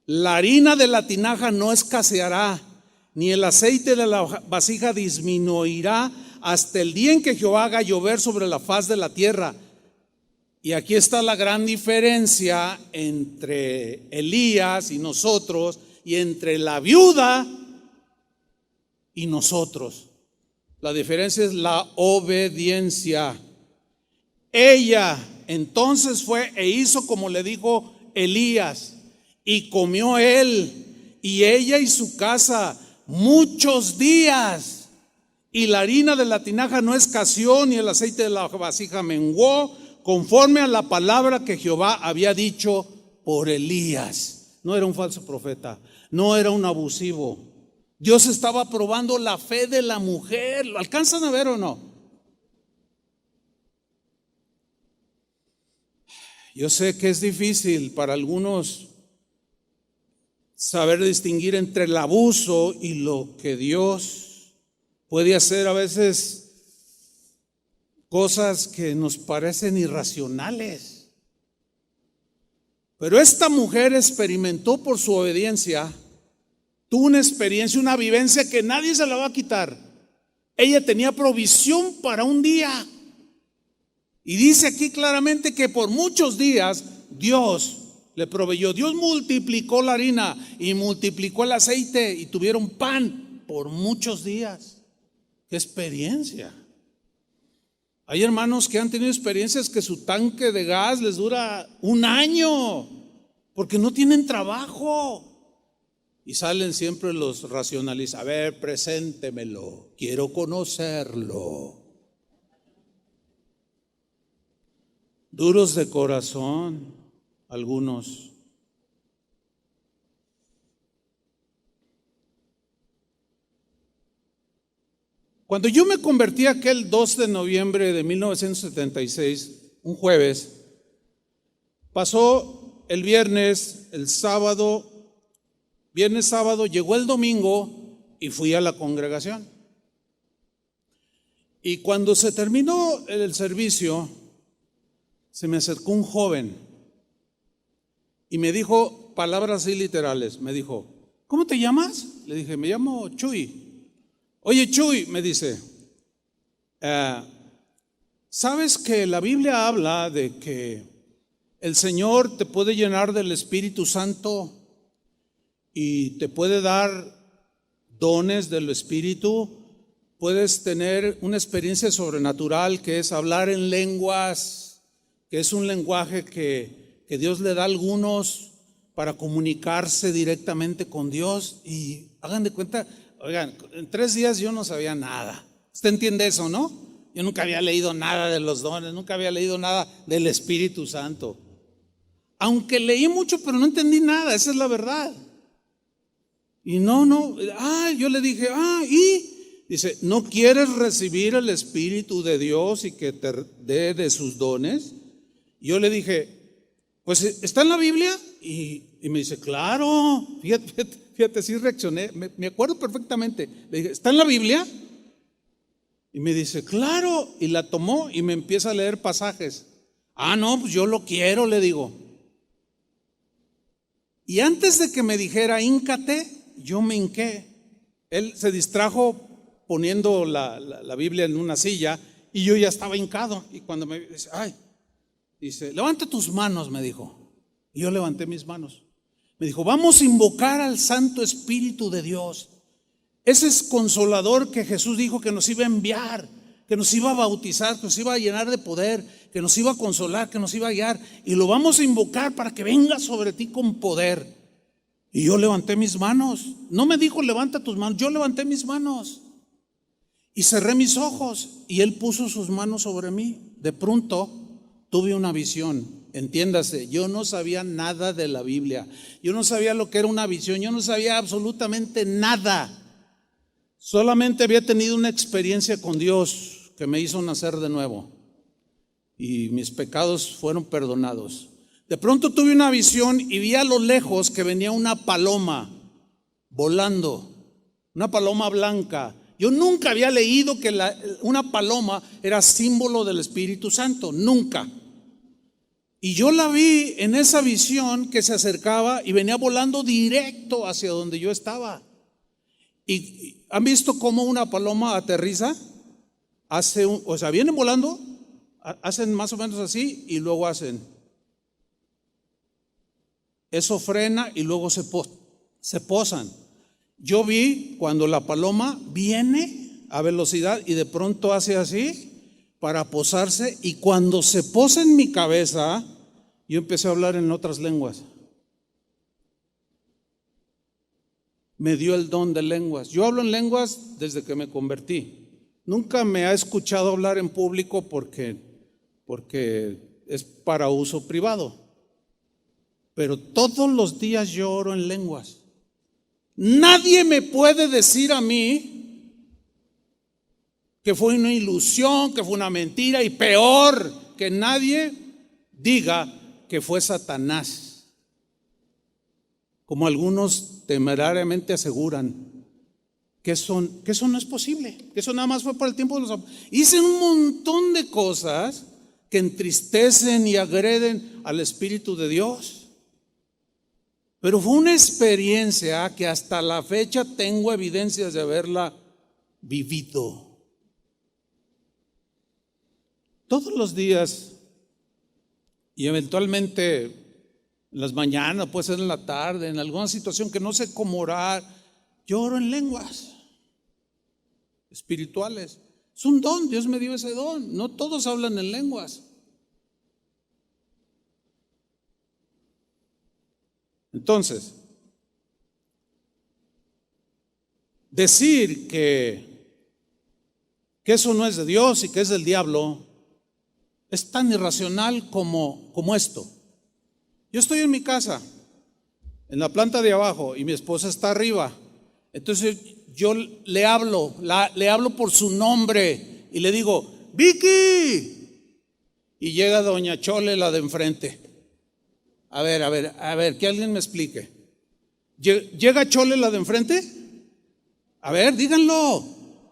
La harina de la tinaja no escaseará, ni el aceite de la vasija disminuirá hasta el día en que Jehová haga llover sobre la faz de la tierra. Y aquí está la gran diferencia entre Elías y nosotros, y entre la viuda y nosotros. La diferencia es la obediencia. Ella entonces fue e hizo como le dijo Elías, y comió él y ella y su casa muchos días, y la harina de la tinaja no escaseó, ni el aceite de la vasija menguó, conforme a la palabra que Jehová había dicho por Elías. No era un falso profeta, no era un abusivo. Dios estaba probando la fe de la mujer. ¿Lo alcanzan a ver o no? Yo sé que es difícil para algunos saber distinguir entre el abuso y lo que Dios puede hacer. A veces cosas que nos parecen irracionales. Pero esta mujer experimentó por su obediencia, tuvo una experiencia, una vivencia que nadie se la va a quitar. Ella tenía provisión para un día. Y dice aquí claramente que por muchos días Dios le proveyó. Dios multiplicó la harina y multiplicó el aceite y tuvieron pan por muchos días. ¡Qué experiencia! Hay hermanos que han tenido experiencias que su tanque de gas les dura un año porque no tienen trabajo. Y salen siempre los racionalistas. A ver, preséntemelo, quiero conocerlo. Duros de corazón, algunos. Cuando yo me convertí aquel 2 de noviembre de 1976, un jueves, pasó el viernes, el sábado, viernes, sábado, llegó el domingo y fui a la congregación. Y cuando se terminó el servicio, se me acercó un joven y me dijo palabras así literales. Me dijo, ¿cómo te llamas? Le dije, me llamo Chuy. Oye, Chuy, me dice, ¿sabes que la Biblia habla de que el Señor te puede llenar del Espíritu Santo y te puede dar dones del Espíritu? Puedes tener una experiencia sobrenatural que es hablar en lenguas, que es un lenguaje que Dios le da a algunos para comunicarse directamente con Dios. Y hagan de cuenta, oigan, en 3 días yo no sabía nada. ¿Usted entiende eso, no? Yo nunca había leído nada de los dones, nunca había leído nada del Espíritu Santo. Aunque leí mucho, pero no entendí nada, esa es la verdad. Y yo le dije, y dice, ¿no quieres recibir el Espíritu de Dios y que te dé de sus dones? Y yo le dije, pues ¿está en la Biblia? Y me dice, claro, fíjate, sí reaccioné, me acuerdo perfectamente. Le dije, ¿está en la Biblia? Y me dice, claro, y la tomó y me empieza a leer pasajes. No, pues yo lo quiero, le digo. Y antes de que me dijera, híncate, yo me hinqué. Él se distrajo poniendo la Biblia en una silla y yo ya estaba hincado. Y cuando me dice, levanta tus manos, me dijo. Y yo levanté mis manos. Me dijo, vamos a invocar al Santo Espíritu de Dios. Ese es consolador que Jesús dijo que nos iba a enviar, que nos iba a bautizar, que nos iba a llenar de poder, que nos iba a consolar, que nos iba a guiar. Y lo vamos a invocar para que venga sobre ti con poder. Y yo levanté mis manos. No me dijo levanta tus manos, yo levanté mis manos. Y cerré mis ojos y Él puso sus manos sobre mí. De pronto tuve una visión. Entiéndase, yo no sabía nada de la Biblia. Yo no sabía lo que era una visión. Yo no sabía absolutamente nada. Solamente había tenido una experiencia con Dios que me hizo nacer de nuevo. Y mis pecados fueron perdonados. De pronto tuve una visión y vi a lo lejos que venía una paloma volando. Una paloma blanca. Yo nunca había leído que una paloma era símbolo del Espíritu Santo, nunca. Y yo la vi en esa visión que se acercaba y venía volando directo hacia donde yo estaba. ¿Y han visto cómo una paloma aterriza? Vienen volando, hacen más o menos así y luego hacen. Eso frena y luego se posan. Yo vi cuando la paloma viene a velocidad y de pronto hace así para posarse, y cuando se posa en mi cabeza, yo empecé a hablar en otras lenguas. Me dio el don de lenguas. Yo hablo en lenguas desde que me convertí. Nunca me ha escuchado hablar en público porque es para uso privado. Pero todos los días yo oro en lenguas. Nadie me puede decir a mí que fue una ilusión, que fue una mentira, y peor, que nadie diga que fue Satanás, como algunos temerariamente aseguran que eso no es posible, que eso nada más fue por el tiempo de los apóstoles. Hice un montón de cosas que entristecen y agreden al Espíritu de Dios, pero fue una experiencia que hasta la fecha tengo evidencias de haberla vivido. Todos los días, y eventualmente en las mañanas, puede ser en la tarde, en alguna situación que no sé cómo orar, yo oro en lenguas espirituales. Es un don, Dios me dio ese don. No todos hablan en lenguas. Entonces, decir que eso no es de Dios y que es del diablo es tan irracional como esto. Yo estoy en mi casa, en la planta de abajo, y mi esposa está arriba. Entonces yo le hablo por su nombre y le digo, Vicky. Y llega doña Chole, la de enfrente. A ver, que alguien me explique. ¿Llega Chole, la de enfrente? A ver, díganlo.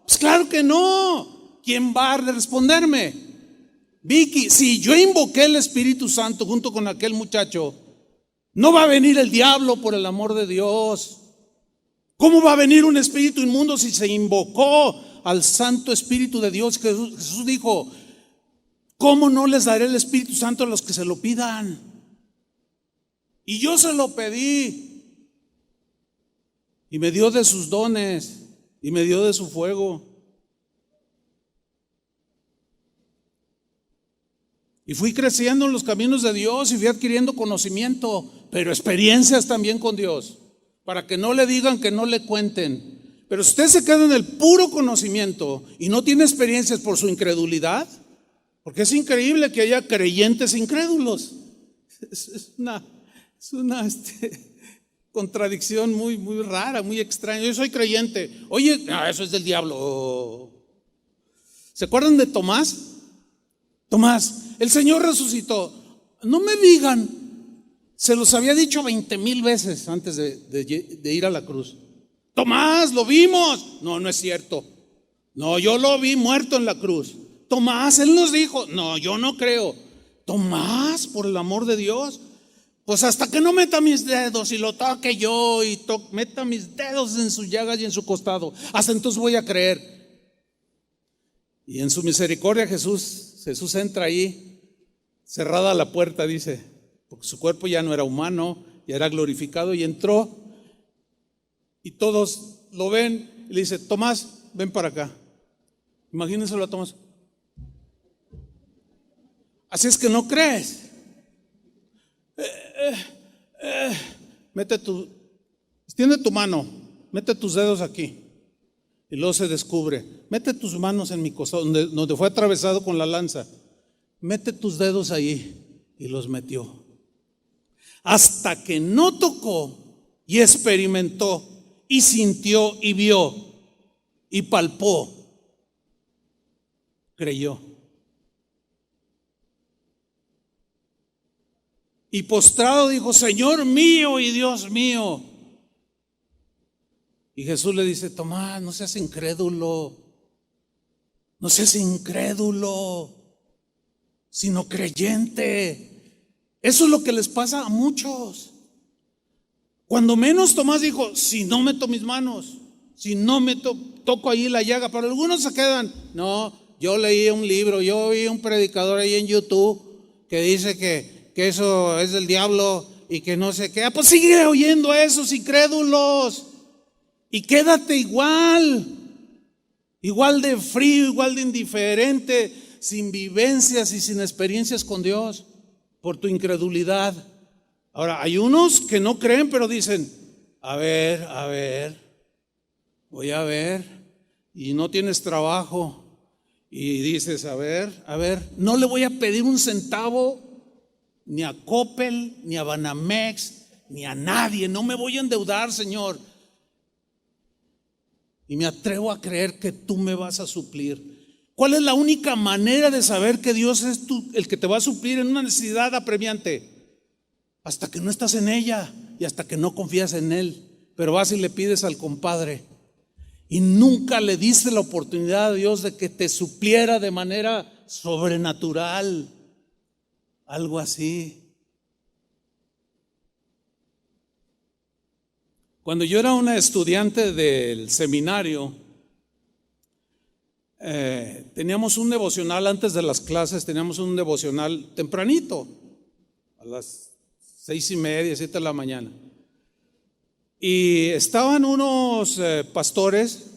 Pues claro que no. ¿Quién va a responderme? Vicky, si yo invoqué el Espíritu Santo junto con aquel muchacho, no va a venir el diablo, por el amor de Dios. ¿Cómo va a venir un espíritu inmundo si se invocó al Santo Espíritu de Dios? Jesús dijo, ¿cómo no les daré el Espíritu Santo a los que se lo pidan? Y yo se lo pedí. Y me dio de sus dones y me dio de su fuego. Y fui creciendo en los caminos de Dios y fui adquiriendo conocimiento, pero experiencias también con Dios, para que no le digan, que no le cuenten. Pero si usted se queda en el puro conocimiento y no tiene experiencias por su incredulidad, porque es increíble que haya creyentes incrédulos. Es una contradicción muy rara, muy extraña. Yo soy creyente. Oye, eso es del diablo. ¿Se acuerdan de Tomás? Tomás, el Señor resucitó. No me digan, se los había dicho 20,000 veces antes de ir a la cruz. Tomás, lo vimos. No, no es cierto. No, yo lo vi muerto en la cruz. Tomás, él nos dijo. No, yo no creo. Tomás, por el amor de Dios, pues hasta que no meta mis dedos y lo toque yo y meta mis dedos en sus llagas y en su costado, hasta entonces voy a creer. Y en su misericordia Jesús entra ahí, cerrada la puerta, dice, porque su cuerpo ya no era humano, ya era glorificado, y entró y todos lo ven y le dice, Tomás, ven para acá. Imagínenselo a Tomás. Así es que no crees. Extiende tu mano, mete tus dedos aquí. Y luego se descubre, mete tus manos en mi costado, donde fue atravesado con la lanza. Mete tus dedos ahí. Y los metió. Hasta que no tocó y experimentó y sintió y vio y palpó, creyó. Y postrado dijo, Señor mío y Dios mío. Y Jesús le dice, Tomás, no seas incrédulo, sino creyente. Eso es lo que les pasa a muchos. Cuando menos Tomás dijo, si no meto mis manos, si no me toco ahí la llaga, pero algunos se quedan, no, yo leí un libro, yo vi un predicador ahí en YouTube que dice que eso es del diablo y que no sé qué. Pues sigue oyendo a esos incrédulos y quédate igual de frío, igual de indiferente, sin vivencias y sin experiencias con Dios por tu incredulidad. Ahora, hay unos que no creen, pero dicen, a ver, voy a ver, y no tienes trabajo, y dices, a ver, no le voy a pedir un centavo ni a Coppel, ni a Banamex, ni a nadie, no me voy a endeudar, Señor. Y me atrevo a creer que tú me vas a suplir. ¿Cuál es la única manera de saber que Dios es el que te va a suplir en una necesidad apremiante? Hasta que no estás en ella y hasta que no confías en Él. Pero vas y le pides al compadre y nunca le diste la oportunidad a Dios de que te supliera de manera sobrenatural. Algo así. Cuando yo era una estudiante del seminario, teníamos un devocional antes de las clases, teníamos un devocional tempranito, a las 6:30, 7 de la mañana. Y estaban unos pastores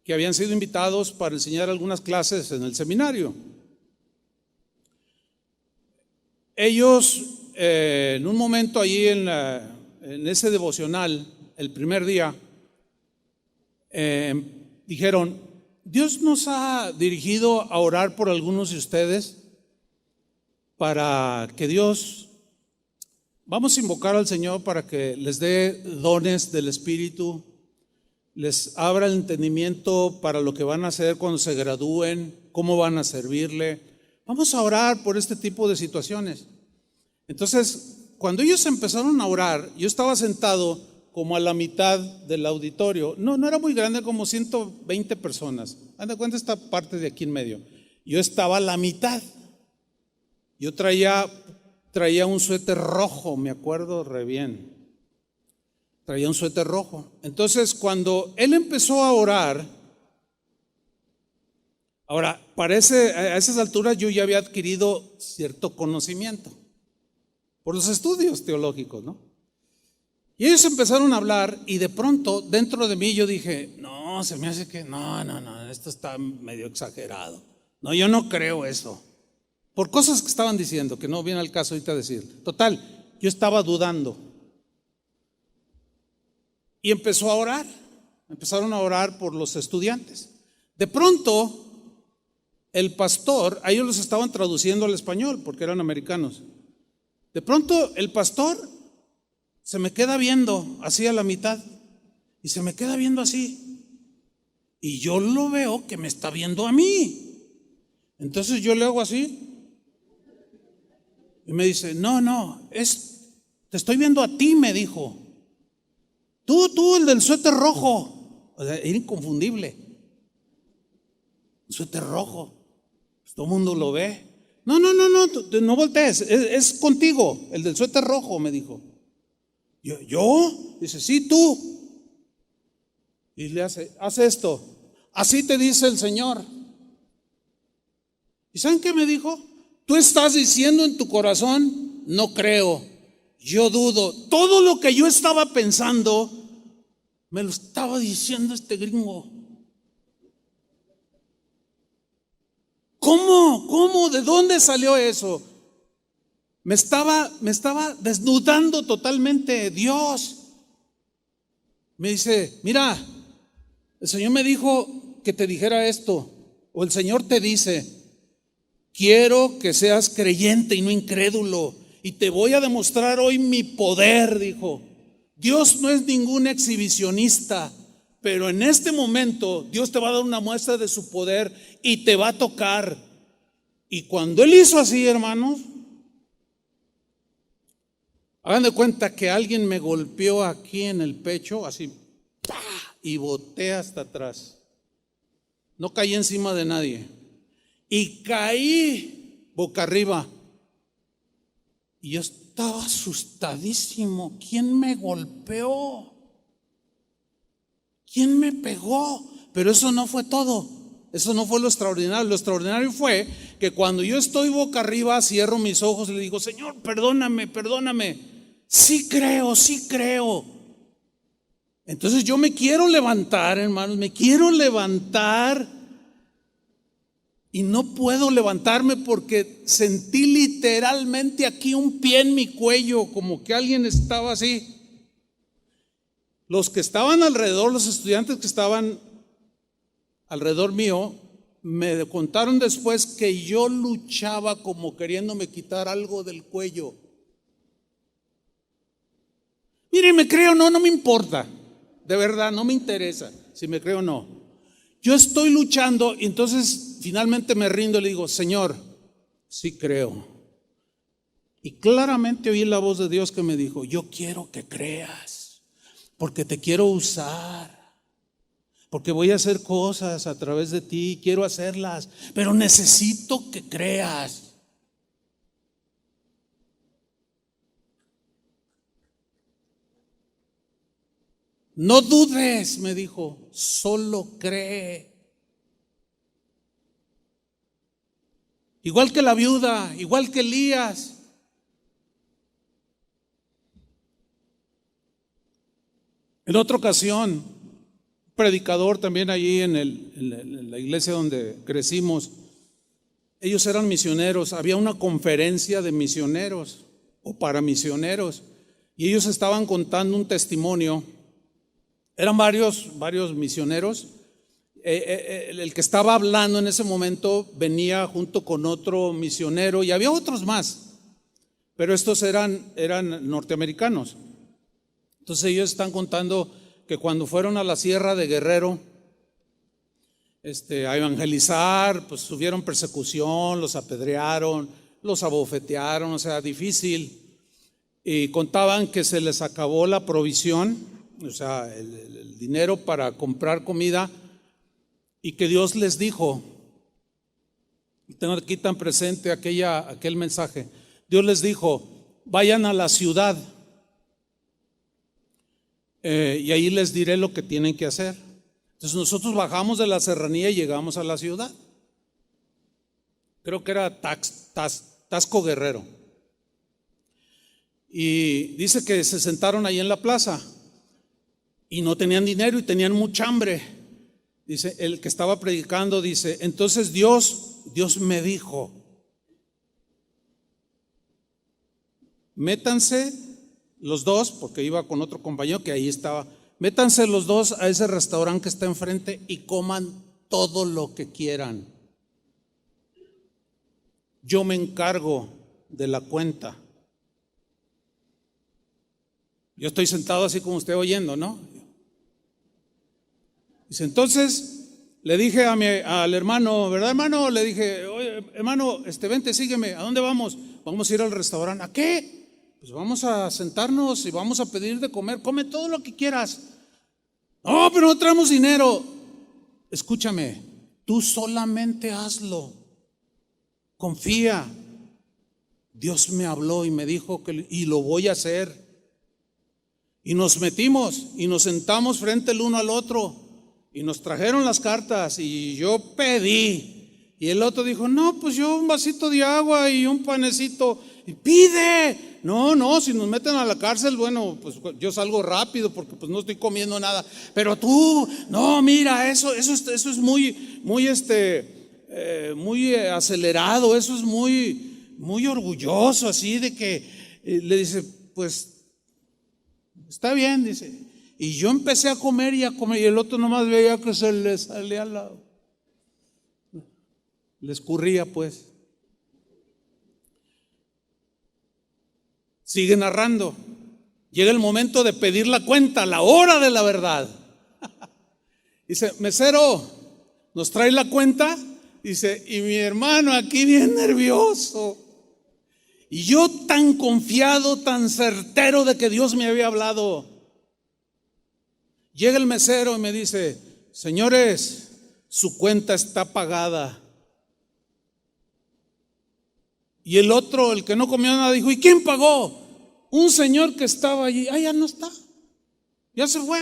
que habían sido invitados para enseñar algunas clases en el seminario. Ellos, en un momento allí en ese devocional, el primer día, dijeron, Dios nos ha dirigido a orar por algunos de ustedes para que Dios, vamos a invocar al Señor para que les dé dones del Espíritu, les abra el entendimiento para lo que van a hacer cuando se gradúen, cómo van a servirle. Vamos a orar por este tipo de situaciones. Entonces, cuando ellos empezaron a orar, yo estaba sentado como a la mitad del auditorio. No era muy grande, como 120 personas. Haz de cuenta esta parte de aquí en medio. Yo estaba a la mitad. Yo traía un suéter rojo, me acuerdo re bien. Traía un suéter rojo. Entonces, cuando él empezó a orar, ahora, a esas alturas yo ya había adquirido cierto conocimiento por los estudios teológicos, ¿no? Y ellos empezaron a hablar y de pronto dentro de mí yo dije, no, se me hace que no, esto está medio exagerado. No, yo no creo eso. Por cosas que estaban diciendo, que no viene al caso ahorita decir. Total, yo estaba dudando. Y empezaron a orar por los estudiantes. De pronto, el pastor, a ellos los estaban traduciendo al español porque eran americanos. De pronto, el pastor se me queda viendo así a la mitad y se me queda viendo así. Y yo lo veo que me está viendo a mí. Entonces yo le hago así. Y me dice, no, te estoy viendo a ti, me dijo. Tú, el del suéter rojo. O sea, era inconfundible. Suéter rojo. Pues todo el mundo lo ve. No voltees, es contigo, el del suéter rojo, me dijo. ¿Yo? Dice, sí, tú. Y le haz esto. Así te dice el Señor. ¿Y saben qué me dijo? Tú estás diciendo en tu corazón, no creo, yo dudo. Todo lo que yo estaba pensando, me lo estaba diciendo este gringo. ¿Cómo? ¿De dónde salió eso? Me estaba desnudando totalmente Dios. Me dice, mira, el Señor me dijo que te dijera esto, o el Señor te dice, quiero que seas creyente y no incrédulo, y te voy a demostrar hoy mi poder, dijo. Dios no es ningún exhibicionista, pero en este momento Dios te va a dar una muestra de su poder y te va a tocar. Y cuando Él hizo así, hermanos, hagan de cuenta que alguien me golpeó aquí en el pecho, así, ¡pah!, y boté hasta atrás. No caí encima de nadie. Y caí boca arriba. Y yo estaba asustadísimo. ¿Quién me golpeó? ¿Quién me pegó? Pero eso no fue todo. Eso no fue lo extraordinario. Lo extraordinario fue que cuando yo estoy boca arriba, cierro mis ojos y le digo, Señor, perdóname. Sí creo. Entonces yo me quiero levantar, hermanos, y no puedo levantarme porque sentí literalmente aquí un pie en mi cuello, como que alguien estaba así. Los que estaban alrededor, los estudiantes que estaban alrededor mío, me contaron después que yo luchaba como queriéndome quitar algo del cuello. Mire, me creo, no me importa. De verdad, no me interesa si me creo o no. Yo estoy luchando y entonces finalmente me rindo y le digo, Señor, sí creo. Y claramente oí la voz de Dios que me dijo, yo quiero que creas, porque te quiero usar, porque voy a hacer cosas a través de ti, quiero hacerlas, pero necesito que creas. No dudes, me dijo, solo cree. Igual que la viuda, igual que Elías. En otra ocasión, un predicador también allí en la iglesia donde crecimos, ellos eran misioneros, había una conferencia de misioneros o para misioneros y ellos estaban contando un testimonio Eran varios misioneros. El que estaba hablando en ese momento venía junto con otro misionero y había otros más, pero estos eran norteamericanos. Entonces ellos están contando que cuando fueron a la sierra de Guerrero a evangelizar, pues sufrieron persecución, los apedrearon, los abofetearon, o sea, difícil. Y contaban que se les acabó la provisión, o sea, el dinero para comprar comida, y que Dios les dijo, tengo aquí tan presente aquel mensaje, Dios les dijo, vayan a la ciudad y ahí les diré lo que tienen que hacer. Entonces nosotros bajamos de la serranía y llegamos a la ciudad. Creo que era Taxco Guerrero. Y dice que se sentaron ahí en la plaza y no tenían dinero y tenían mucha hambre. Dice, el que estaba predicando dice, entonces Dios me dijo, métanse los dos, porque iba con otro compañero que ahí estaba, métanse los dos a ese restaurante que está enfrente y coman todo lo que quieran. Yo me encargo de la cuenta. Yo estoy sentado así como usted oyendo, ¿no? Dice, entonces le dije al hermano, ¿verdad, hermano? Le dije, oye, hermano, vente, sígueme. ¿A dónde vamos? Vamos a ir al restaurante. ¿A qué? Pues vamos a sentarnos y vamos a pedir de comer. Come todo lo que quieras. No, pero no traemos dinero. Escúchame, tú solamente hazlo. Confía. Dios me habló y me dijo y lo voy a hacer. Y nos metimos y nos sentamos frente el uno al otro. Y nos trajeron las cartas y yo pedí. Y el otro dijo, no, pues yo un vasito de agua y un panecito. Y pide. No, si nos meten a la cárcel, bueno, pues yo salgo rápido porque pues no estoy comiendo nada. Pero tú, no, mira, eso es muy acelerado, eso es muy orgulloso, así de que le dice, pues está bien, dice. Y yo empecé a comer y el otro nomás veía que se le salía al lado. Le escurría pues. Sigue narrando. Llega el momento de pedir la cuenta, la hora de la verdad. Dice, mesero, ¿nos trae la cuenta? Dice, y mi hermano aquí bien nervioso. Y yo tan confiado, tan certero de que Dios me había hablado. Llega el mesero y me dice, señores, su cuenta está pagada. Y el otro, el que no comió nada, dijo, ¿y quién pagó? Un señor que estaba allí. Ya no está, ya se fue.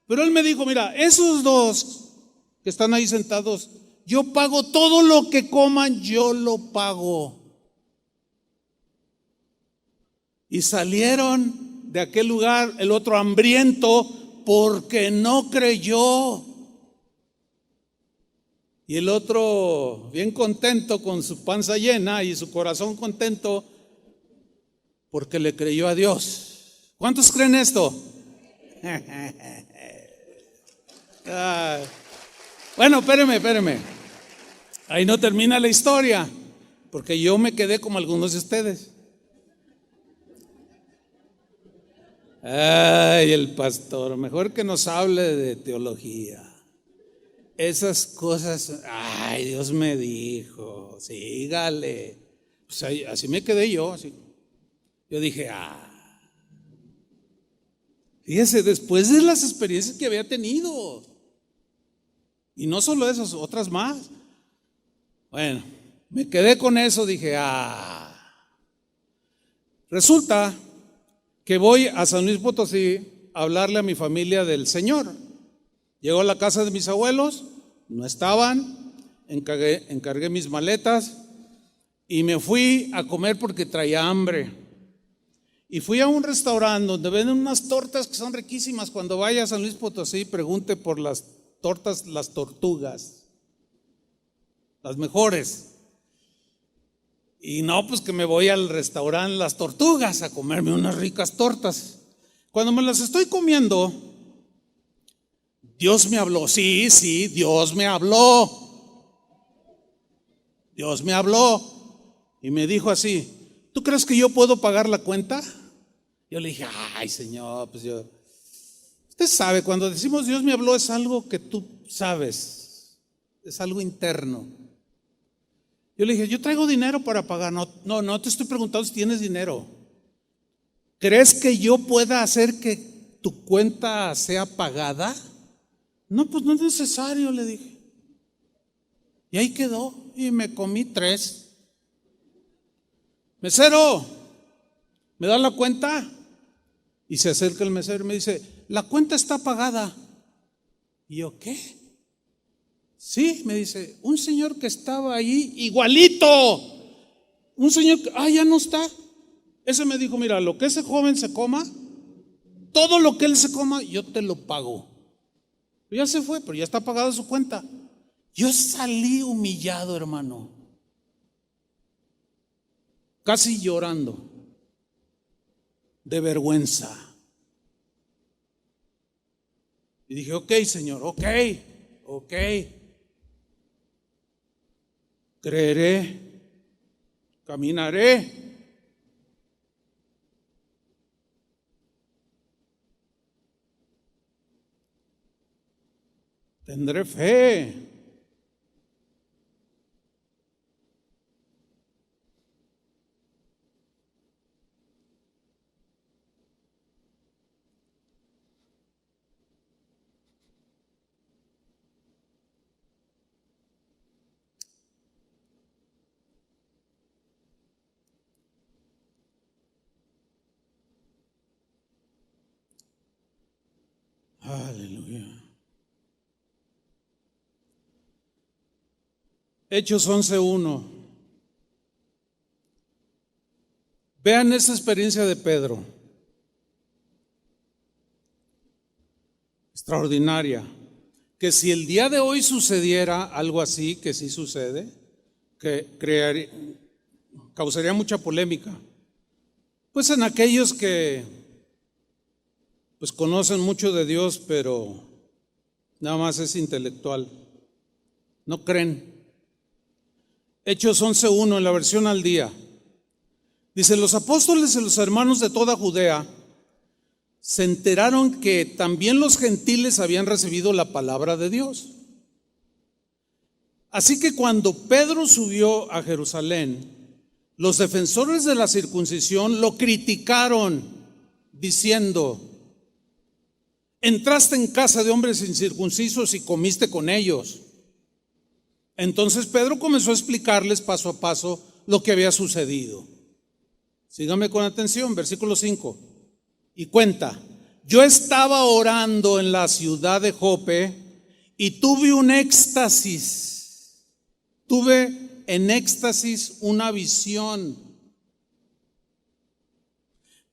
Pero él me dijo, mira, esos dos que están ahí sentados, yo pago todo lo que coman, yo lo pago. Y salieron de aquel lugar, el otro hambriento, porque no creyó. Y el otro bien contento con su panza llena y su corazón contento porque le creyó a Dios. ¿Cuántos creen esto? Bueno, espéreme. Ahí no termina la historia, porque yo me quedé como algunos de ustedes. Ay, el pastor, mejor que nos hable de teología. Esas cosas, ay, Dios me dijo, sígale. Pues así me quedé yo, así. Yo dije, fíjese, después de las experiencias que había tenido, y no solo esas, otras más. Bueno, me quedé con eso, dije, Resulta que voy a San Luis Potosí a hablarle a mi familia del Señor. Llego a la casa de mis abuelos, no estaban, encargué mis maletas y me fui a comer porque traía hambre. Y fui a un restaurante donde venden unas tortas que son riquísimas. Cuando vaya a San Luis Potosí, pregunte por las tortas, las tortugas, las mejores. Y no, pues que me voy al restaurante Las Tortugas a comerme unas ricas tortas. Cuando me las estoy comiendo, Dios me habló. Sí, Dios me habló. Dios me habló y me dijo así: ¿tú crees que yo puedo pagar la cuenta? Yo le dije: ay, Señor, pues usted sabe, cuando decimos Dios me habló es algo que tú sabes, es algo interno. Yo le dije: yo traigo dinero para pagar. No te estoy preguntando si tienes dinero. ¿Crees que yo pueda hacer que tu cuenta sea pagada? No, pues no es necesario, le dije. Y ahí quedó, y me comí 3. Mesero, ¿me da la cuenta? Y se acerca el mesero y me dice: la cuenta está pagada. Y yo: ¿qué? Sí, me dice: un señor que estaba ahí, igualito. Un señor que, ya no está. Ese me dijo: mira, lo que ese joven se coma, todo lo que él se coma, yo te lo pago. Ya se fue, pero ya está pagada su cuenta. Yo salí humillado, hermano, casi llorando de vergüenza. Y dije: ok, Señor, ok. Creeré, caminaré. Tendré fe. Aleluya. Hechos 11:1. Vean esa experiencia de Pedro. Extraordinaria. Que si el día de hoy sucediera algo así, que sí sucede, que causaría mucha polémica. Pues en aquellos que pues conocen mucho de Dios, pero nada más es intelectual, no creen. Hechos 11:1 en la versión al día. Dice: los apóstoles y los hermanos de toda Judea se enteraron que también los gentiles habían recibido la palabra de Dios. Así que cuando Pedro subió a Jerusalén, los defensores de la circuncisión lo criticaron, diciendo: entraste en casa de hombres incircuncisos y comiste con ellos. Entonces Pedro comenzó a explicarles paso a paso lo que había sucedido. Síganme con atención, versículo 5. Y cuenta: yo estaba orando en la ciudad de Jope y tuve en éxtasis una visión.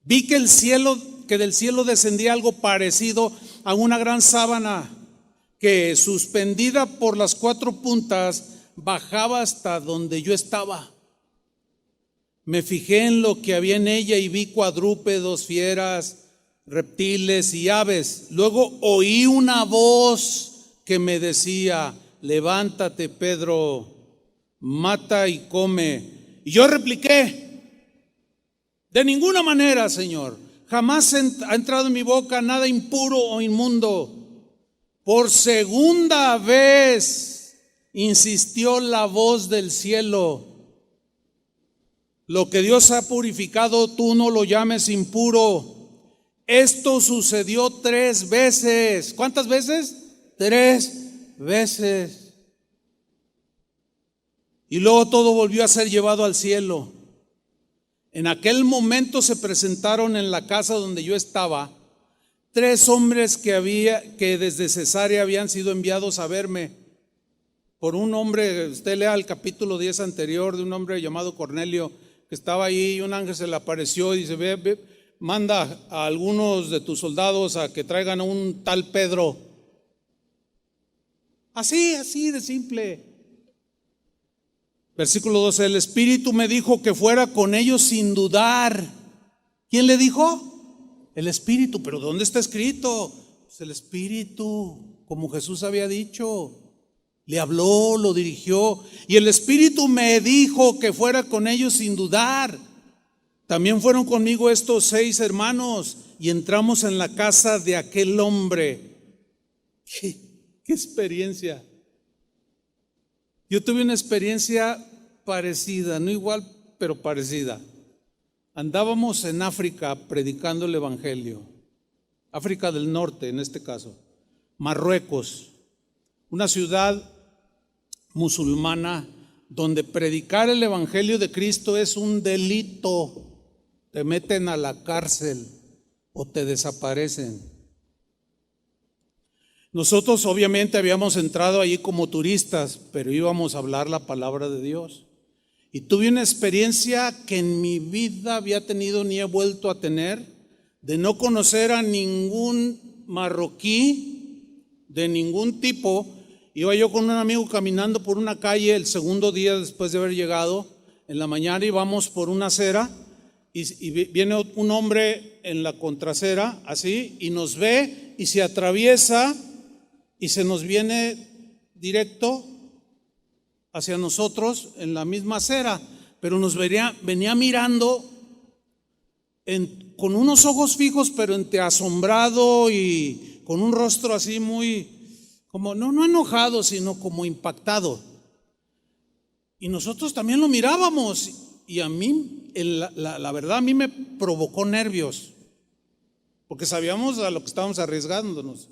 Vi que del cielo descendía algo parecido a una gran sábana que, suspendida por las 4 puntas, bajaba hasta donde yo estaba. Me fijé en lo que había en ella y vi cuadrúpedos, fieras, reptiles y aves. Luego oí una voz que me decía: levántate, Pedro, mata y come. Y yo repliqué: de ninguna manera, Señor, jamás ha entrado en mi boca nada impuro o inmundo. Por segunda vez insistió la voz del cielo: lo que Dios ha purificado, tú no lo llames impuro. Esto sucedió 3 veces. ¿Cuántas veces? 3 veces. Y luego todo volvió a ser llevado al cielo. En aquel momento se presentaron en la casa donde yo estaba 3 hombres que desde Cesarea habían sido enviados a verme por un hombre. Usted lea el capítulo 10 anterior, de un hombre llamado Cornelio, que estaba ahí, y un ángel se le apareció y dice: ve, manda a algunos de tus soldados a que traigan a un tal Pedro. Así de simple. Versículo 12: el Espíritu me dijo que fuera con ellos sin dudar. ¿Quién le dijo? El Espíritu. ¿Pero dónde está escrito? Pues el Espíritu. como Jesús había dicho. Le habló, lo dirigió, y el Espíritu me dijo que fuera con ellos sin dudar. También fueron conmigo estos 6 hermanos y entramos en la casa de aquel hombre. ¿Qué experiencia? Yo tuve una experiencia parecida, no igual, pero parecida. Andábamos en África predicando el Evangelio. África del Norte, en este caso. Marruecos, una ciudad musulmana donde predicar el Evangelio de Cristo es un delito. Te meten a la cárcel o te desaparecen. Nosotros obviamente habíamos entrado allí como turistas, pero íbamos a hablar la palabra de Dios. Y tuve una experiencia que en mi vida había tenido ni he vuelto a tener, de no conocer a ningún marroquí de ningún tipo. Iba yo con un amigo caminando por una calle el segundo día después de haber llegado. En la mañana íbamos por una acera y viene un hombre en la contracera, así, y nos ve y se atraviesa y se nos viene directo hacia nosotros en la misma acera, pero nos venía mirando con unos ojos fijos, pero entre asombrado y con un rostro así muy, como no enojado, sino como impactado. Y nosotros también lo mirábamos, y a mí, la verdad, a mí me provocó nervios, porque sabíamos a lo que estábamos arriesgándonos.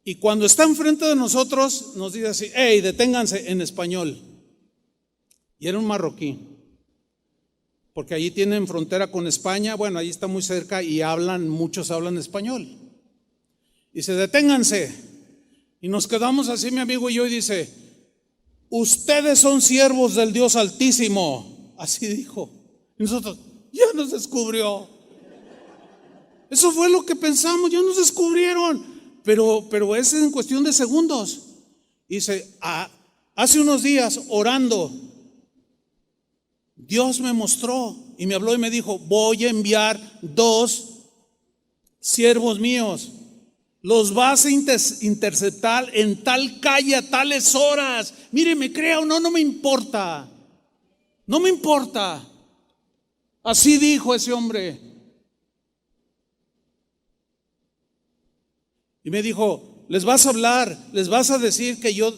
Y cuando está enfrente de nosotros, nos dice así: hey, deténganse, en español. Y era un marroquí, porque allí tienen frontera con España, bueno, allí está muy cerca y muchos hablan español. Dice: deténganse. Y nos quedamos así, mi amigo y yo, y dice: ustedes son siervos del Dios Altísimo. Así dijo. Y nosotros: ya nos descubrió. Eso fue lo que pensamos, ya nos descubrieron. Pero es en cuestión de segundos. Dice: hace unos días, orando, Dios me mostró y me habló y me dijo: voy a enviar 2 siervos míos. Los vas a interceptar en tal calle a tales horas. Mire, me crea o no, no me importa. No me importa. Así dijo ese hombre. Y me dijo: les vas a hablar, les vas a decir que yo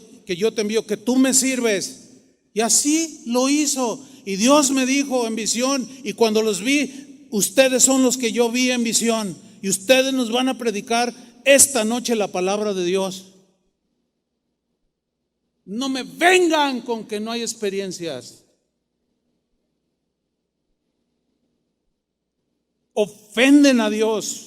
te envío, que tú me sirves. Y así lo hizo. Y Dios me dijo en visión, y cuando los vi: ustedes son los que yo vi en visión, y ustedes nos van a predicar esta noche la palabra de Dios. No me vengan con que no hay experiencias. Ofenden a Dios.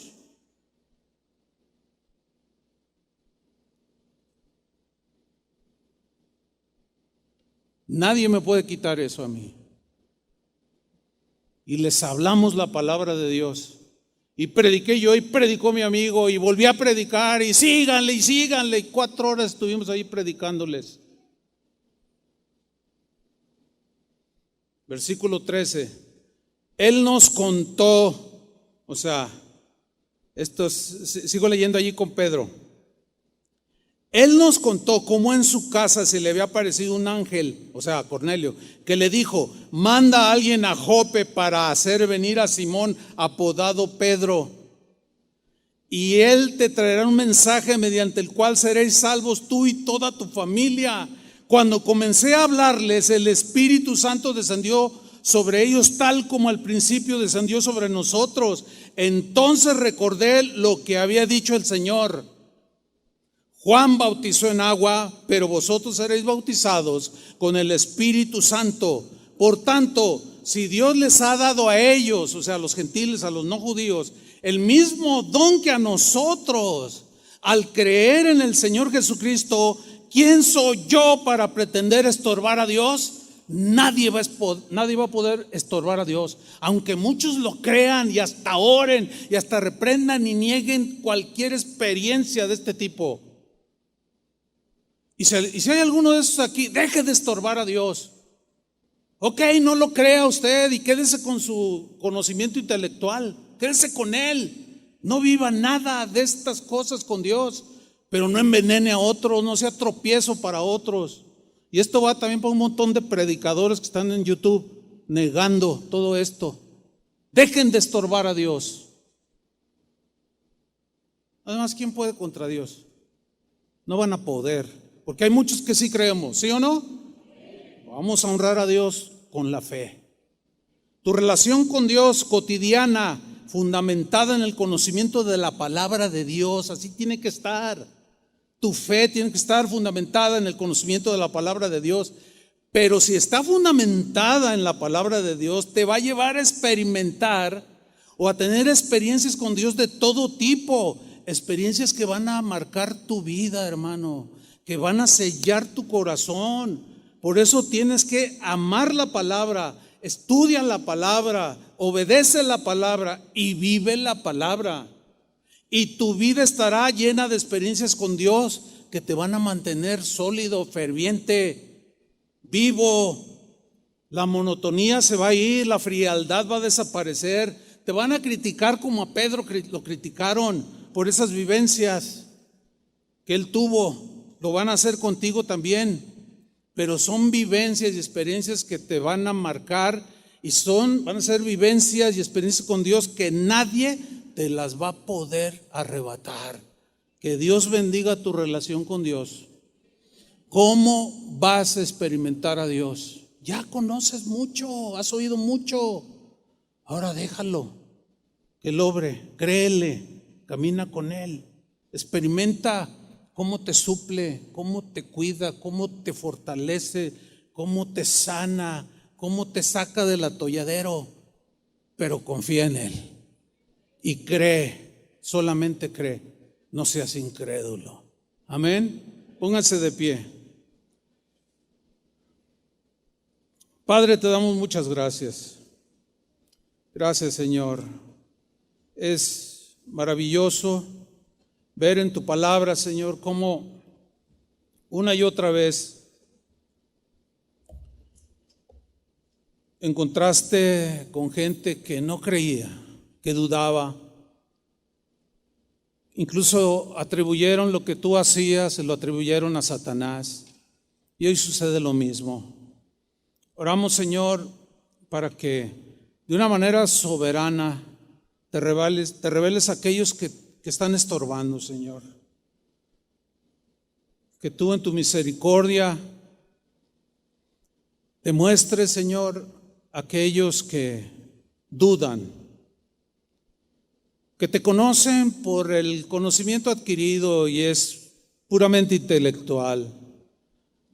Nadie me puede quitar eso a mí. Y les hablamos la palabra de Dios. Y prediqué yo y predicó mi amigo y volví a predicar y síganle y síganle. Y 4 horas estuvimos ahí predicándoles. Versículo 13. Él nos contó, o sea, sigo leyendo allí con Pedro. Él nos contó cómo en su casa se le había aparecido un ángel, o sea, Cornelio, que le dijo: manda a alguien a Jope para hacer venir a Simón, apodado Pedro, y él te traerá un mensaje mediante el cual seréis salvos tú y toda tu familia. Cuando comencé a hablarles, el Espíritu Santo descendió sobre ellos tal como al principio descendió sobre nosotros. Entonces recordé lo que había dicho el Señor: Juan bautizó en agua, pero vosotros seréis bautizados con el Espíritu Santo. Por tanto, si Dios les ha dado a ellos, o sea, a los gentiles, a los no judíos, el mismo don que a nosotros, al creer en el Señor Jesucristo, ¿quién soy yo para pretender estorbar a Dios? Nadie va a poder estorbar a Dios, aunque muchos lo crean y hasta oren y hasta reprendan y nieguen cualquier experiencia de este tipo. Y si hay alguno de esos aquí, deje de estorbar a Dios. Ok, no lo crea usted y quédese con su conocimiento intelectual, quédese con él. No viva nada de estas cosas con Dios. pero no envenene a otros, no sea tropiezo para otros. Y esto va también para un montón de predicadores que están en YouTube negando todo esto. Dejen de estorbar a Dios. Además, ¿quién puede contra Dios? No van a poder, porque hay muchos que sí creemos, ¿sí o no? Vamos a honrar a Dios con la fe. Tu relación con Dios cotidiana, fundamentada en el conocimiento de la palabra de Dios, así tiene que estar. Tu fe tiene que estar fundamentada en el conocimiento de la palabra de Dios. Pero si está fundamentada en la palabra de Dios, te va a llevar a experimentar o a tener experiencias con Dios de todo tipo. Experiencias que van a marcar tu vida, hermano, que van a sellar tu corazón. Por eso tienes que amar la palabra, estudia la palabra, obedece la palabra y vive la palabra. Y tu vida estará llena de experiencias con Dios que te van a mantener sólido, ferviente, vivo. La monotonía se va a ir, la frialdad va a desaparecer. Te van a criticar como a Pedro lo criticaron por esas vivencias que él tuvo. Lo van a hacer contigo también. Pero son vivencias y experiencias que te van a marcar y van a ser vivencias y experiencias con Dios que nadie te las va a poder arrebatar. Que Dios bendiga tu relación con Dios. ¿Cómo vas a experimentar a Dios? Ya conoces mucho, has oído mucho. Ahora déjalo, que Él obre, créele, camina con Él, experimenta cómo te suple, cómo te cuida, cómo te fortalece, cómo te sana, cómo te saca del atolladero, pero confía en Él y cree, solamente cree, no seas incrédulo. Amén. Pónganse de pie. Padre, te damos muchas gracias. Gracias, Señor. Es maravilloso ver en tu palabra, Señor, cómo una y otra vez encontraste con gente que no creía, que dudaba. Incluso atribuyeron lo que tú hacías, se lo atribuyeron a Satanás. Y hoy sucede lo mismo. Oramos, Señor, para que de una manera soberana te reveles a aquellos que están estorbando, Señor. Que tú en tu misericordia demuestres, Señor, a aquellos que dudan, que te conocen por el conocimiento adquirido y es puramente intelectual.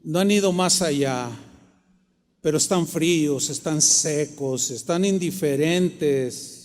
No han ido más allá, pero están fríos, están secos, están indiferentes.